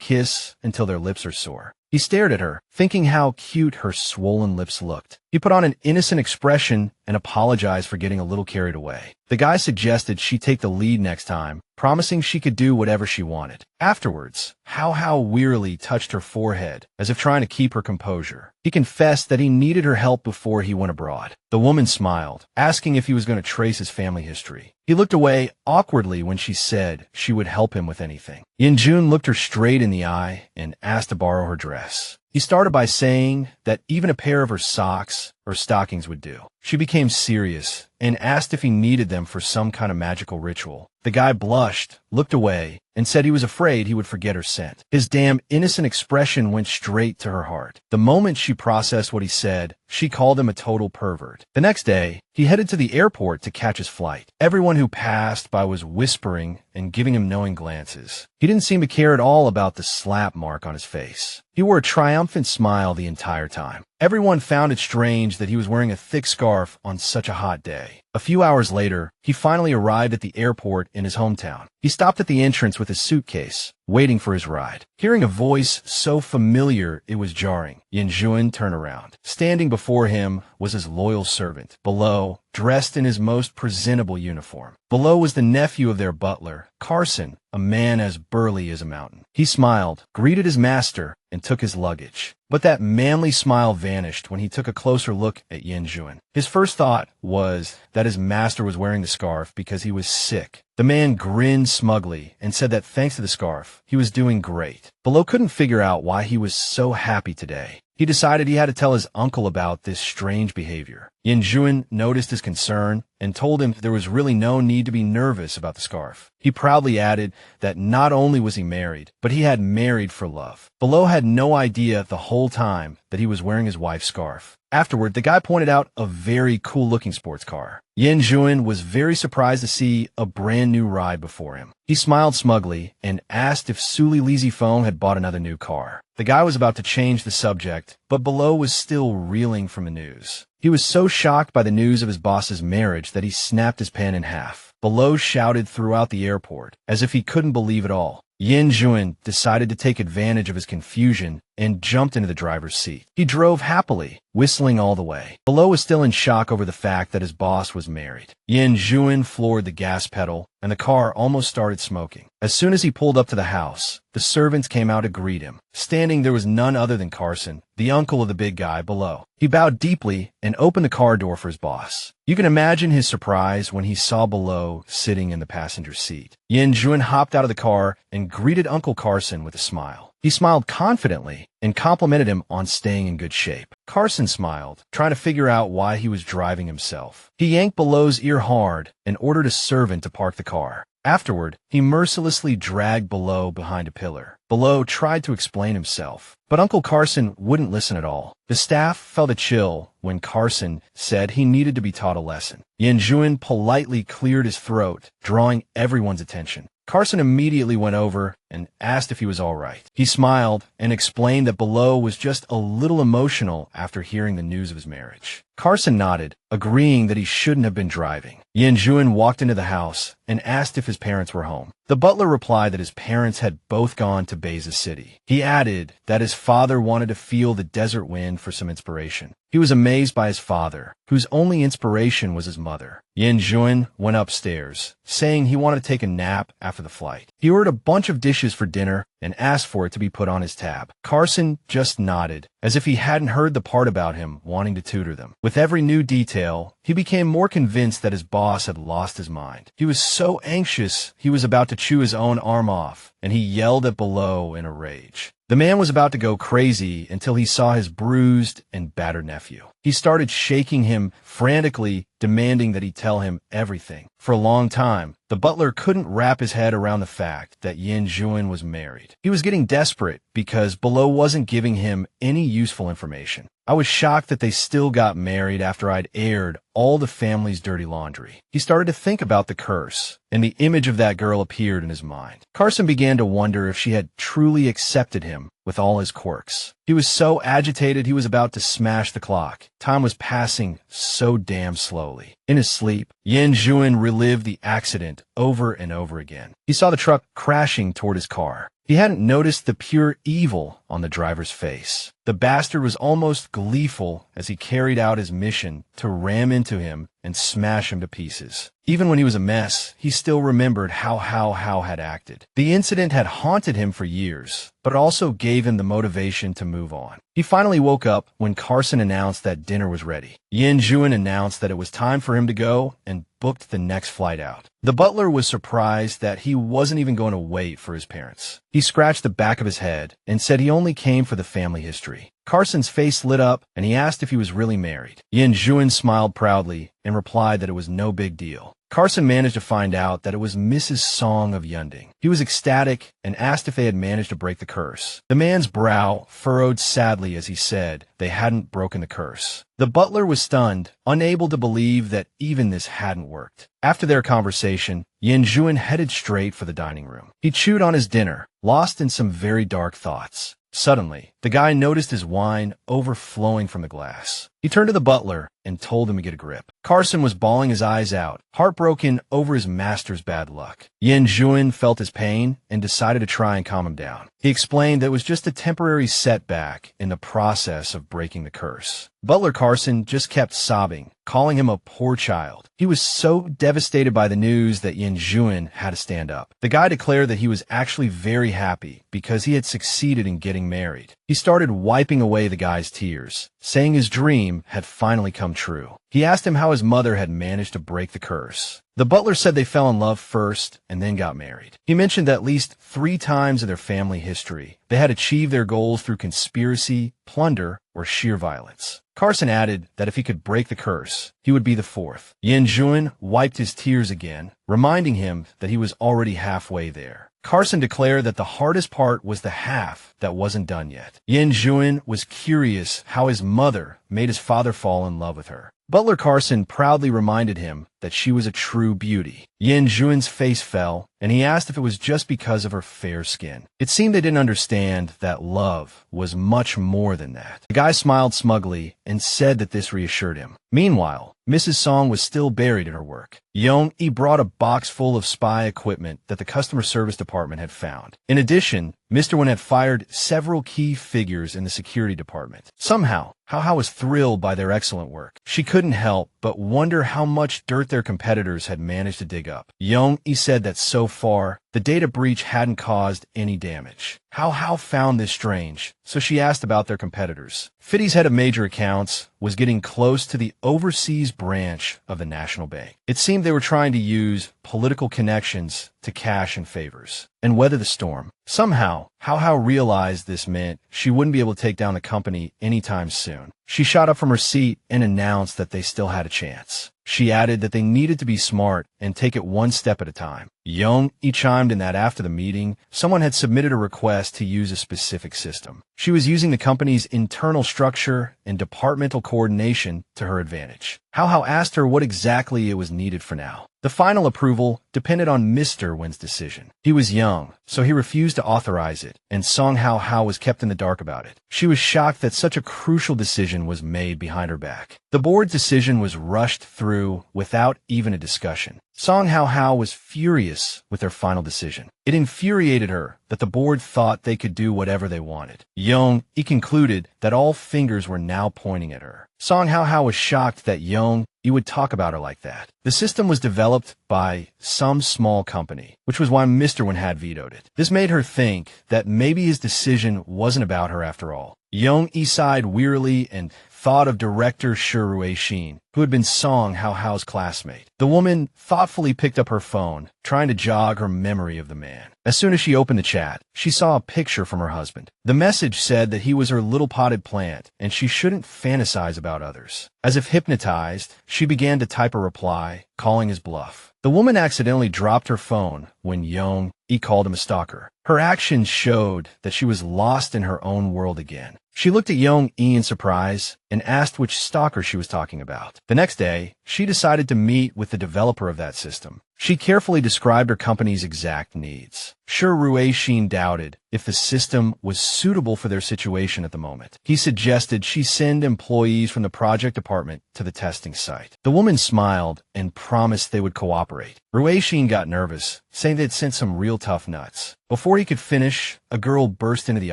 kiss until their lips are sore. He stared at her, thinking how cute her swollen lips looked. He put on an innocent expression and apologized for getting a little carried away. The guy suggested she take the lead next time, promising she could do whatever she wanted. Afterwards, Hao Hao wearily touched her forehead, as if trying to keep her composure. He confessed that he needed her help before he went abroad. The woman smiled, asking if he was going to trace his family history. He looked away awkwardly when she said she would help him with anything. Yan Jun looked her straight in the eye and asked to borrow her dress. He started by saying that even a pair of her socks or stockings would do. She became serious and asked if he needed them for some kind of magical ritual. The guy blushed, looked away, and said he was afraid he would forget her scent. His damn innocent expression went straight to her heart. The moment she processed what he said, she called him a total pervert. The next day, he headed to the airport to catch his flight. Everyone who passed by was whispering and giving him knowing glances. He didn't seem to care at all about the slap mark on his face. He wore a triumphant smile the entire time. Everyone found it strange that he was wearing a thick scarf on such a hot day. A few hours later, he finally arrived at the airport in his hometown. He stopped at the entrance with his suitcase, waiting for his ride. Hearing a voice so familiar it was jarring, Yan Jun turned around. Standing before him was his loyal servant, Below, dressed in his most presentable uniform. Below was the nephew of their butler, Carson, a man as burly as a mountain. He smiled, greeted his master, and took his luggage. But that manly smile vanished when he took a closer look at Yan Jun. His first thought was that his master was wearing the scarf because he was sick. The man grinned smugly and said that thanks to the scarf, he was doing great. Below couldn't figure out why he was so happy today. He decided he had to tell his uncle about this strange behavior. Yan Jun noticed his concern and told him there was really no need to be nervous about the scarf. He proudly added that not only was he married, but he had married for love. Below had no idea the whole time that he was wearing his wife's scarf. Afterward, the guy pointed out a very cool-looking sports car. Yan Jun was very surprised to see a brand new ride before him. He smiled smugly and asked if Suli Liziphone had bought another new car. The guy was about to change the subject, but Below was still reeling from the news. He was so shocked by the news of his boss's marriage that he snapped his pen in half. Below shouted throughout the airport, as if he couldn't believe it all. Yan Jun decided to take advantage of his confusion and jumped into the driver's seat. He drove happily, whistling all the way. Below was still in shock over the fact that his boss was married. Yan Jun floored the gas pedal, and the car almost started smoking. As soon as he pulled up to the house, the servants came out to greet him. Standing there was none other than Carson, the uncle of the big guy below. He bowed deeply and opened the car door for his boss. You can imagine his surprise when he saw Below sitting in the passenger seat. Yan Jun hopped out of the car and greeted Uncle Carson with a smile. He smiled confidently and complimented him on staying in good shape. Carson smiled, trying to figure out why he was driving himself. He yanked Below's ear hard and ordered a servant to park the car. Afterward, he mercilessly dragged Below behind a pillar. Below tried to explain himself, but Uncle Carson wouldn't listen at all. The staff felt a chill when Carson said he needed to be taught a lesson. Yan Jun politely cleared his throat, drawing everyone's attention. Carson immediately went over and asked if he was all right. He smiled and explained that Below was just a little emotional after hearing the news of his marriage. Carson nodded, agreeing that he shouldn't have been driving. Yan Jun walked into the house and asked if his parents were home. The butler replied that his parents had both gone to Beza City. He added that his father wanted to feel the desert wind for some inspiration. He was amazed by his father, whose only inspiration was his mother. Yan Jun went upstairs, saying he wanted to take a nap after the flight. He ordered a bunch of dishes for dinner and asked for it to be put on his tab. Carson just nodded, as if he hadn't heard the part about him wanting to tutor them. With every new detail, he became more convinced that his boss had lost his mind. He was so anxious he was about to chew his own arm off, and he yelled at Below in a rage. The man was about to go crazy until he saw his bruised and battered nephew. He started shaking him frantically, demanding that he tell him everything. For a long time, the butler couldn't wrap his head around the fact that Yan Jun was married. He was getting desperate because Below wasn't giving him any useful information. I was shocked that they still got married after I'd aired all the family's dirty laundry. He started to think about the curse, and the image of that girl appeared in his mind. Carson began to wonder if she had truly accepted him with all his quirks. He was so agitated he was about to smash the clock. Time was passing so damn slowly. In his sleep, Yan Jun relived the accident over and over again. He saw the truck crashing toward his car. He hadn't noticed the pure evil on the driver's face. The bastard was almost gleeful as he carried out his mission to ram into him and smash him to pieces. Even when he was a mess, he still remembered how Hao Hao had acted. The incident had haunted him for years, but it also gave him the motivation to move on. He finally woke up when Carson announced that dinner was ready. Yan Jun announced that it was time for him to go and booked the next flight out. The butler was surprised that he wasn't even going to wait for his parents. He scratched the back of his head and said he only came for the family history. Carson's face lit up and he asked if he was really married. Yan Jun smiled proudly and replied that it was no big deal. Carson managed to find out that it was Mrs. Song of Yunding. He was ecstatic and asked if they had managed to break the curse. The man's brow furrowed sadly as he said they hadn't broken the curse. The butler was stunned, unable to believe that even this hadn't worked. After their conversation, Yan Jun headed straight for the dining room. He chewed on his dinner, lost in some very dark thoughts. Suddenly, the guy noticed his wine overflowing from the glass. He turned to the butler and told him to get a grip. Carson was bawling his eyes out, heartbroken over his master's bad luck. Yan Jun felt his pain and decided to try and calm him down. He explained that it was just a temporary setback in the process of breaking the curse. Butler Carson just kept sobbing, calling him a poor child. He was so devastated by the news that Yan Jun had to stand up. The guy declared that he was actually very happy because he had succeeded in getting married. He started wiping away the guy's tears, saying his dream had finally come true. He asked him how his mother had managed to break the curse. The butler said they fell in love first and then got married. He mentioned that at least 3 times in their family history, they had achieved their goals through conspiracy, plunder, or sheer violence. Carson added that if he could break the curse, he would be the 4th. Yan Jun wiped his tears again, reminding him that he was already halfway there. Carson declared that the hardest part was the half that wasn't done yet. Yan Jun was curious how his mother made his father fall in love with her. Butler Carson proudly reminded him that she was a true beauty. Yan Jun's face fell, and he asked if it was just because of her fair skin. It seemed they didn't understand that love was much more than that. The guy smiled smugly and said that this reassured him. Meanwhile, Mrs. Song was still buried in her work. Yong-e brought a box full of spy equipment that the customer service department had found. In addition, Mr. Wen had fired several key figures in the security department. Somehow, Hao Hao was thrilled by their excellent work. She couldn't help but wonder how much dirt their competitors had managed to dig up. Yong-e said that so far, the data breach hadn't caused any damage. Hao Hao found this strange, so she asked about their competitors. Fiddy's head of major accounts was getting close to the overseas branch of the National Bank. It seemed they were trying to use political connections to cash in favors and weather the storm. Somehow, Hao Hao realized this meant she wouldn't be able to take down the company anytime soon. She shot up from her seat and announced that they still had a chance. She added that they needed to be smart and take it one step at a time. Yong-e chimed in that after the meeting, someone had submitted a request to use a specific system. She was using the company's internal structure and departmental coordination to her advantage. Hao Hao asked her what exactly it was needed for now. The final approval depended on Mr. Wen's decision. He was young, so he refused to authorize it, and Song Hao Hao was kept in the dark about it. She was shocked that such a crucial decision was made behind her back. The board's decision was rushed through without even a discussion. Song Hao Hao was furious with their final decision. It infuriated her that the board thought they could do whatever they wanted. Yong-e concluded that all fingers were now pointing at her. Song Hao Hao was shocked that Yong-e would talk about her like that. The system was developed by some small company, which was why Mr. Wen had vetoed it. This made her think that maybe his decision wasn't about her after all. Yong-e sighed wearily and thought of director Shi, who had been Song Hao Hao's classmate. The woman thoughtfully picked up her phone, trying to jog her memory of the man. As soon as she opened the chat, she saw a picture from her husband. The message said that he was her little potted plant, and she shouldn't fantasize about others. As if hypnotized, she began to type a reply, calling his bluff. The woman accidentally dropped her phone when Yong-e called him a stalker. Her actions showed that she was lost in her own world again. She looked at Yong-e in surprise and asked which stalker she was talking about. The next day, she decided to meet with the developer of that system. She carefully described her company's exact needs. Shi doubted if the system was suitable for their situation at the moment. He suggested she send employees from the project department to the testing site. The woman smiled and promised they would cooperate. Shi got nervous, saying they'd sent some real tough nuts. Before he could finish, a girl burst into the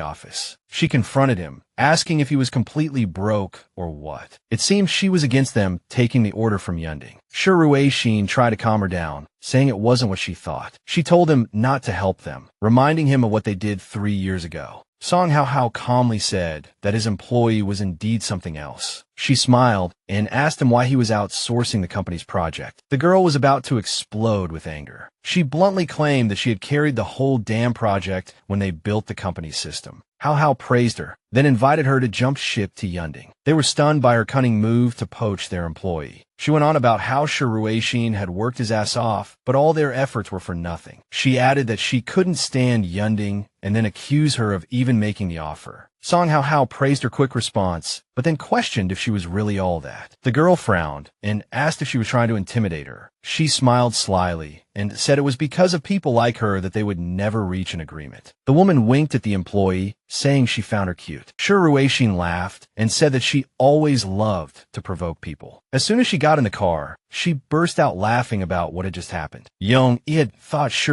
office. She confronted him, asking if he was completely broke or what. It seemed she was against them taking the order from Yunding. Shi tried to calm her down, saying it wasn't what she thought. She told him not to help them, reminding him of what they did 3 years ago. Song Hao Hao calmly said that his employee was indeed something else. She smiled and asked him why he was outsourcing the company's project. The girl was about to explode with anger. She bluntly claimed that she had carried the whole damn project when they built the company's system. Hao Hao praised her, then invited her to jump ship to Yunding. They were stunned by her cunning move to poach their employee. She went on about how Shi had worked his ass off, but all their efforts were for nothing. She added that she couldn't stand Yunding and then accused her of even making the offer. Song Hao Hao praised her quick response, but then questioned if she was really all that. The girl frowned and asked if she was trying to intimidate her. She smiled slyly and said it was because of people like her that they would never reach an agreement. The woman winked at the employee, saying she found her cute. Shi laughed and said that she always loved to provoke people. As soon as she got in the car, she burst out laughing about what had just happened. Yong-e had thought Shi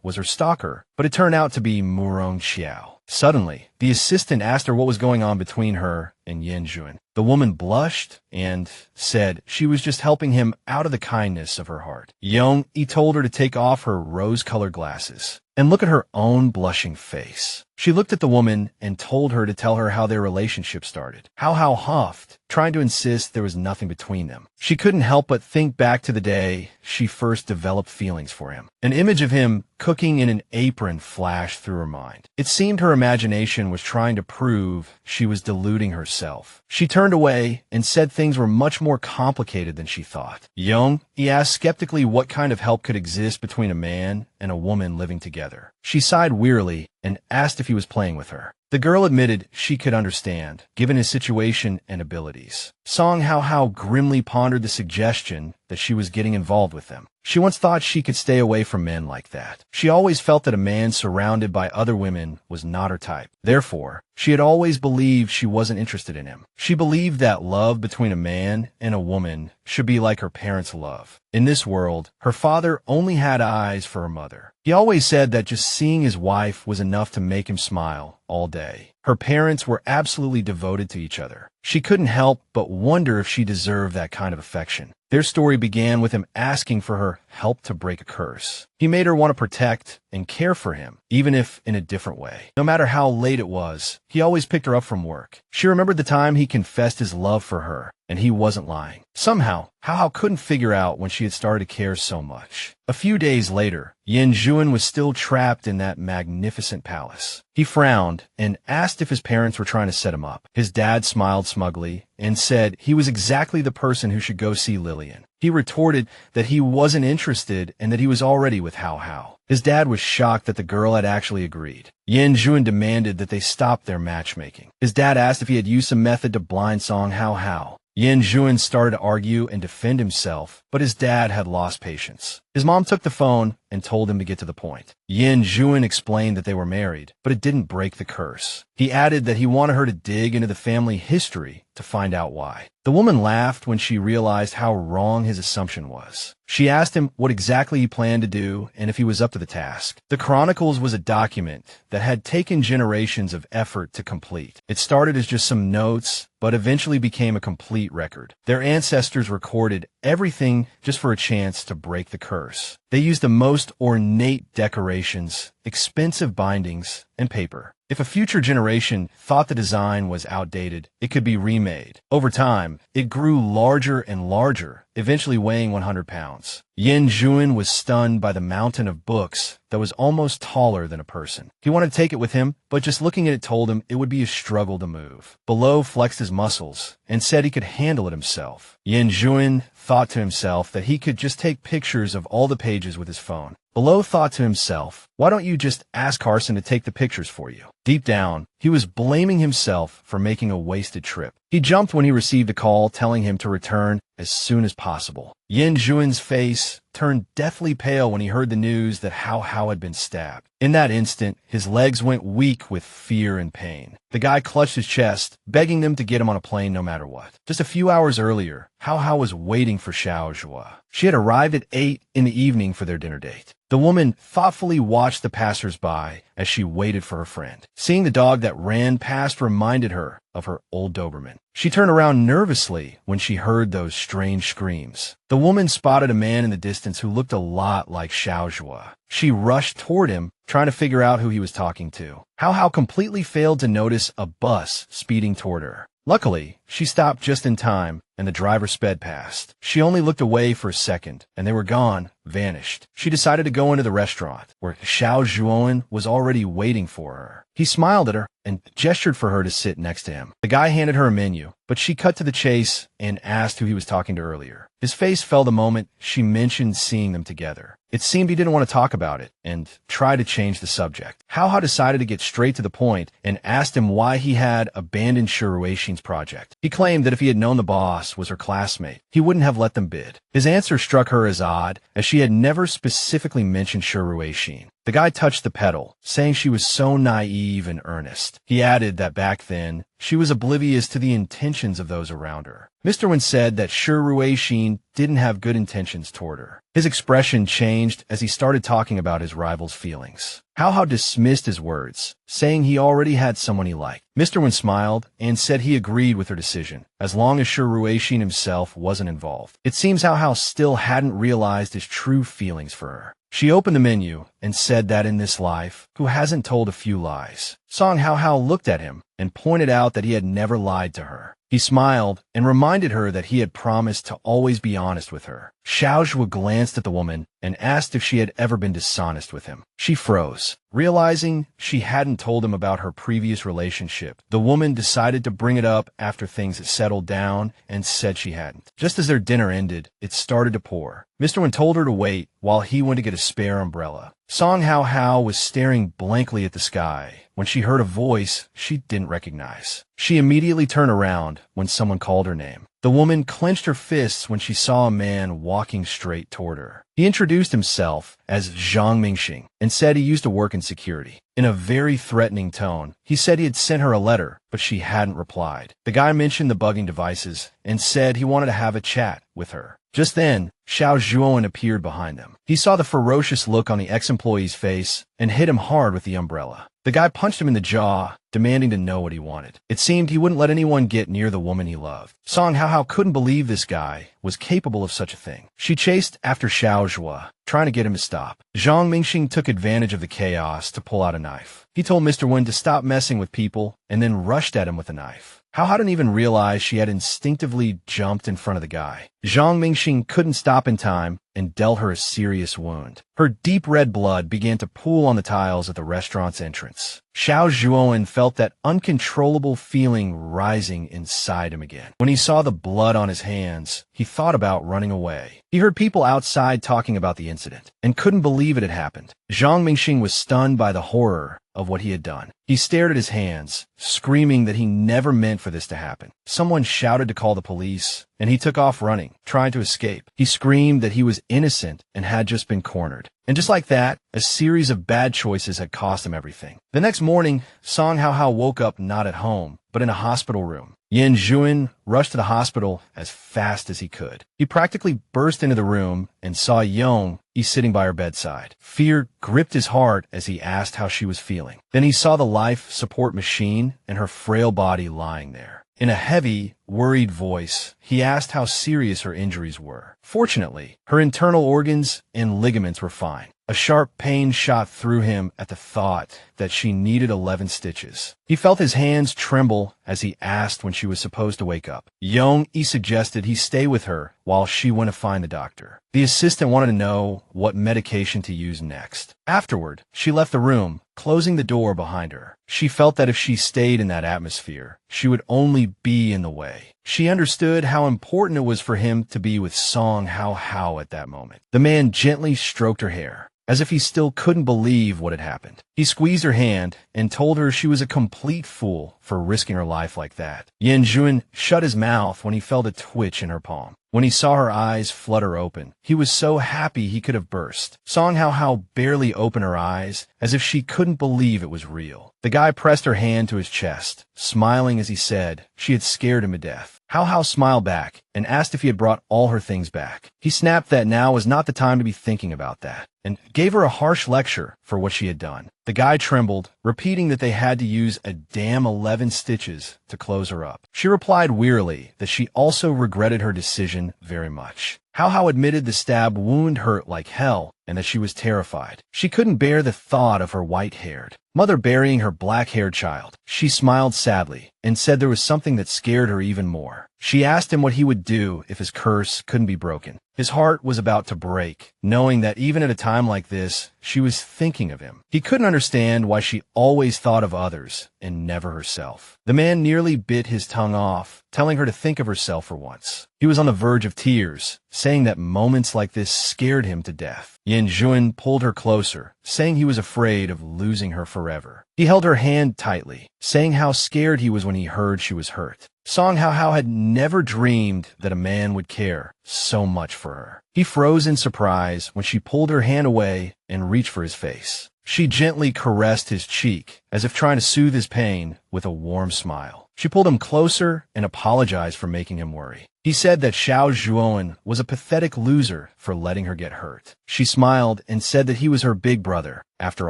was her stalker, but it turned out to be Murong Xiao. Suddenly, the assistant asked her what was going on between her and Yan Jun. The woman blushed and said she was just helping him out of the kindness of her heart. Yong-e told her to take off her rose-colored glasses and look at her own blushing face. She looked at the woman and told her to tell her how their relationship started. Hao Hao huffed, trying to insist there was nothing between them. She couldn't help but think back to the day she first developed feelings for him. An image of him cooking in an apron flashed through her mind. It seemed her imagination was trying to prove she was deluding herself. She turned away and said things were much more complicated than she thought. He asked skeptically what kind of help could exist between a man and a woman living together. She sighed wearily and asked if he was playing with her. The girl admitted she could understand, given his situation and abilities. Song Hao Hao grimly pondered the suggestion that she was getting involved with them. She once thought she could stay away from men like that. She always felt that a man surrounded by other women was not her type. Therefore, she had always believed she wasn't interested in him. She believed that love between a man and a woman should be like her parents' love. In this world, her father only had eyes for her mother. He always said that just seeing his wife was enough to make him smile all day. Her parents were absolutely devoted to each other. She couldn't help but wonder if she deserved that kind of affection. Their story began with him asking for her help to break a curse. He made her want to protect and care for him, even if in a different way. No matter how late it was, he always picked her up from work. She remembered the time he confessed his love for her, and he wasn't lying. Somehow, Hao Hao couldn't figure out when she had started to care so much. A few days later, Yan Jun was still trapped in that magnificent palace. He frowned and asked if his parents were trying to set him up. His dad smiled smugly and said he was exactly the person who should go see Lillian. He retorted that he wasn't interested and that he was already with Hao Hao. His dad was shocked that the girl had actually agreed. Yan Jun demanded that they stop their matchmaking. His dad asked if he had used some method to blindsong Hao Hao. Yan Jun started to argue and defend himself, but his dad had lost patience. His mom took the phone and told him to get to the point. Yan Jun explained that they were married, but it didn't break the curse. He added that he wanted her to dig into the family history to find out why. The woman laughed when she realized how wrong his assumption was. She asked him what exactly he planned to do and if he was up to the task. The Chronicles was a document that had taken generations of effort to complete. It started as just some notes, but eventually became a complete record. Their ancestors recorded everything just for a chance to break the curse. They used the most ornate decorations, expensive bindings, and paper. If a future generation thought the design was outdated, it could be remade. Over time, it grew larger and larger, eventually weighing 100 pounds. Yan Jun was stunned by the mountain of books that was almost taller than a person. He wanted to take it with him, but just looking at it told him it would be a struggle to move. Below flexed his muscles and said he could handle it himself. Yan Jun thought to himself that he could just take pictures of all the pages with his phone. Below thought to himself, why don't you just ask Carson to take the pictures for you? Deep down, he was blaming himself for making a wasted trip. He jumped when he received a call telling him to return as soon as possible. Yan Jun's face turned deathly pale when he heard the news that Hao Hao had been stabbed. In that instant, his legs went weak with fear and pain. The guy clutched his chest, begging them to get him on a plane no matter what. Just a few hours earlier, Hao Hao was waiting for Xiao Zhua. She had arrived at 8 in the evening for their dinner date. The woman thoughtfully watched the passers-by as she waited for her friend. Seeing the dog that ran past reminded her of her old Doberman. She turned around nervously when she heard those strange screams. The woman spotted a man in the distance who looked a lot like Xiao Zhua. She rushed toward him, trying to figure out who he was talking to. Hao Hao completely failed to notice a bus speeding toward her. Luckily, she stopped just in time, and the driver sped past. She only looked away for a second, and they were gone, vanished. She decided to go into the restaurant, where Xiao Zhuan was already waiting for her. He smiled at her and gestured for her to sit next to him. The guy handed her a menu, but she cut to the chase and asked who he was talking to earlier. His face fell the moment she mentioned seeing them together. It seemed he didn't want to talk about it and tried to change the subject. Hao Hao decided to get straight to the point and asked him why he had abandoned Shiruishin's project. He claimed that if he had known the boss was her classmate, he wouldn't have let them bid. His answer struck her as odd, as she had never specifically mentioned Shiruishin. The guy touched the pedal, saying she was so naive and earnest. He added that back then, she was oblivious to the intentions of those around her. Mr. Wen said that Shiruishin didn't have good intentions toward her. His expression changed as he started talking about his rival's feelings. Hao Hao dismissed his words, saying he already had someone he liked. Mr. Wen smiled and said he agreed with her decision, as long as Shiruishin himself wasn't involved. It seems Hao Hao still hadn't realized his true feelings for her. She opened the menu and said that in this life, who hasn't told a few lies? Song Hao Hao looked at him and pointed out that he had never lied to her. He smiled and reminded her that he had promised to always be honest with her. Xiao Zhua glanced at the woman and asked if she had ever been dishonest with him. She froze. Realizing she hadn't told him about her previous relationship, the woman decided to bring it up after things had settled down and said she hadn't. Just as their dinner ended, it started to pour. Mr. Wen told her to wait while he went to get a spare umbrella. Song Hao Hao was staring blankly at the sky when she heard a voice she didn't recognize. She immediately turned around when someone called her name. The woman clenched her fists when she saw a man walking straight toward her. He introduced himself as Zhang Mingxing and said he used to work in security. In a very threatening tone, he said he had sent her a letter, but she hadn't replied. The guy mentioned the bugging devices and said he wanted to have a chat with her. Just then, Xiao Zhuowen appeared behind them. He saw the ferocious look on the ex-employee's face and hit him hard with the umbrella. The guy punched him in the jaw, demanding to know what he wanted. It seemed he wouldn't let anyone get near the woman he loved. Song Hao Hao couldn't believe this guy was capable of such a thing. She chased after Xiao Zhua, trying to get him to stop. Zhang Mingxing took advantage of the chaos to pull out a knife. He told Mr. Wen to stop messing with people and then rushed at him with a knife. Hao Hao didn't even realize she had instinctively jumped in front of the guy. Zhang Mingxing couldn't stop in time and dealt her a serious wound. Her deep red blood began to pool on the tiles at the restaurant's entrance. Xiao Zhuowen felt that uncontrollable feeling rising inside him again. When he saw the blood on his hands, he thought about running away. He heard people outside talking about the incident and couldn't believe it had happened. Zhang Mingxing was stunned by the horror of what he had done. He stared at his hands, screaming that he never meant for this to happen. Someone shouted to call the police, and he took off running, trying to escape. He screamed that he was innocent and had just been cornered. And just like that, a series of bad choices had cost him everything. The next morning, Song Hao Hao woke up not at home, but in a hospital room. Yan Jun rushed to the hospital as fast as he could. He practically burst into the room and saw Yong sitting by her bedside. Fear gripped his heart as he asked how she was feeling. Then he saw the life support machine and her frail body lying there. In a heavy, worried voice, he asked how serious her injuries were. Fortunately, her internal organs and ligaments were fine. A sharp pain shot through him at the thought that she needed 11 stitches. He felt his hands tremble as he asked when she was supposed to wake up. Yong suggested he stay with her while she went to find the doctor. The assistant wanted to know what medication to use next. Afterward, she left the room, closing the door behind her. She felt that if she stayed in that atmosphere, she would only be in the way. She understood how important it was for him to be with Song Hao Hao at that moment. The man gently stroked her hair, as if he still couldn't believe what had happened. He squeezed her hand and told her she was a complete fool for risking her life like that. Yan Jun shut his mouth when he felt a twitch in her palm. When he saw her eyes flutter open, he was so happy he could have burst. Song Hao Hao barely opened her eyes, as if she couldn't believe it was real. The guy pressed her hand to his chest, smiling as he said she had scared him to death. Hao Hao smiled back and asked if he had brought all her things back. He snapped that now was not the time to be thinking about that, and gave her a harsh lecture for what she had done. The guy trembled, repeating that they had to use a damn 11 stitches to close her up. She replied wearily that she also regretted her decision very much. Hao Hao admitted the stab wound hurt like hell and that she was terrified. She couldn't bear the thought of her white-haired mother burying her black-haired child. She smiled sadly and said there was something that scared her even more. She asked him what he would do if his curse couldn't be broken. His heart was about to break, knowing that even at a time like this, she was thinking of him. He couldn't understand why she always thought of others and never herself. The man nearly bit his tongue off, telling her to think of herself for once. He was on the verge of tears, saying that moments like this scared him to death. Yan Jun pulled her closer, saying he was afraid of losing her forever. He held her hand tightly, saying how scared he was when he heard she was hurt. Song Hao Hao had never dreamed that a man would care so much for her. He froze in surprise when she pulled her hand away and reached for his face. She gently caressed his cheek, as if trying to soothe his pain with a warm smile. She pulled him closer and apologized for making him worry. He said that Xiao Zhuowen was a pathetic loser for letting her get hurt. She smiled and said that he was her big brother, after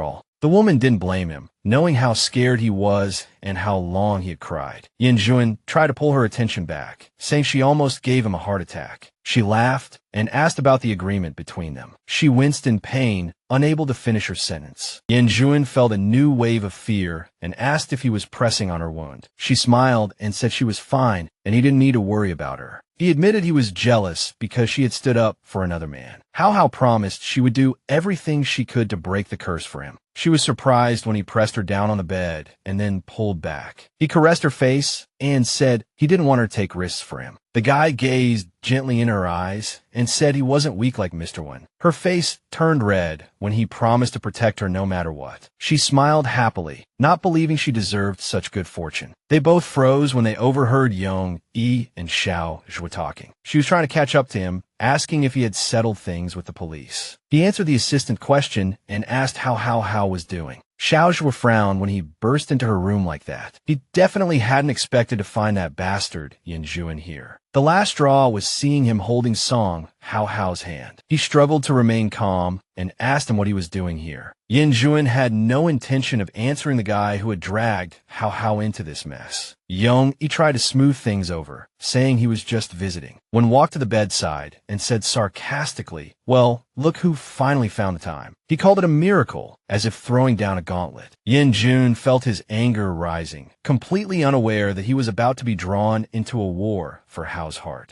all. The woman didn't blame him, knowing how scared he was and how long he had cried. Yan Jun tried to pull her attention back, saying she almost gave him a heart attack. She laughed and asked about the agreement between them. She winced in pain, unable to finish her sentence. Yan Jun felt a new wave of fear and asked if he was pressing on her wound. She smiled and said she was fine and he didn't need to worry about her. He admitted he was jealous because she had stood up for another man. Hao Hao promised she would do everything she could to break the curse for him. She was surprised when he pressed her down on the bed and then pulled back. He caressed her face and said he didn't want her to take risks for him. The guy gazed gently in her eyes and said he wasn't weak like Mr. Wen. Her face turned red when he promised to protect her no matter what. She smiled happily, not believing she deserved such good fortune. They both froze when they overheard Yong, Yi, and Xiao Zhuo talking. She was trying to catch up to him, asking if he had settled things with the police. He answered the assistant question and asked how Hao Hao was doing. Xiao Zhuo frowned when he burst into her room like that. He definitely hadn't expected to find that bastard Yan Jun here. The last straw was seeing him holding Song, Hao Hao's hand. He struggled to remain calm and asked him what he was doing here. Yan Jun had no intention of answering the guy who had dragged Hao Hao into this mess. He tried to smooth things over, saying he was just visiting, when walked to the bedside and said sarcastically, "Well, look who finally found the time." He called it a miracle, as if throwing down a gauntlet. Yan Jun felt his anger rising, completely unaware that he was about to be drawn into a war for Hao's heart.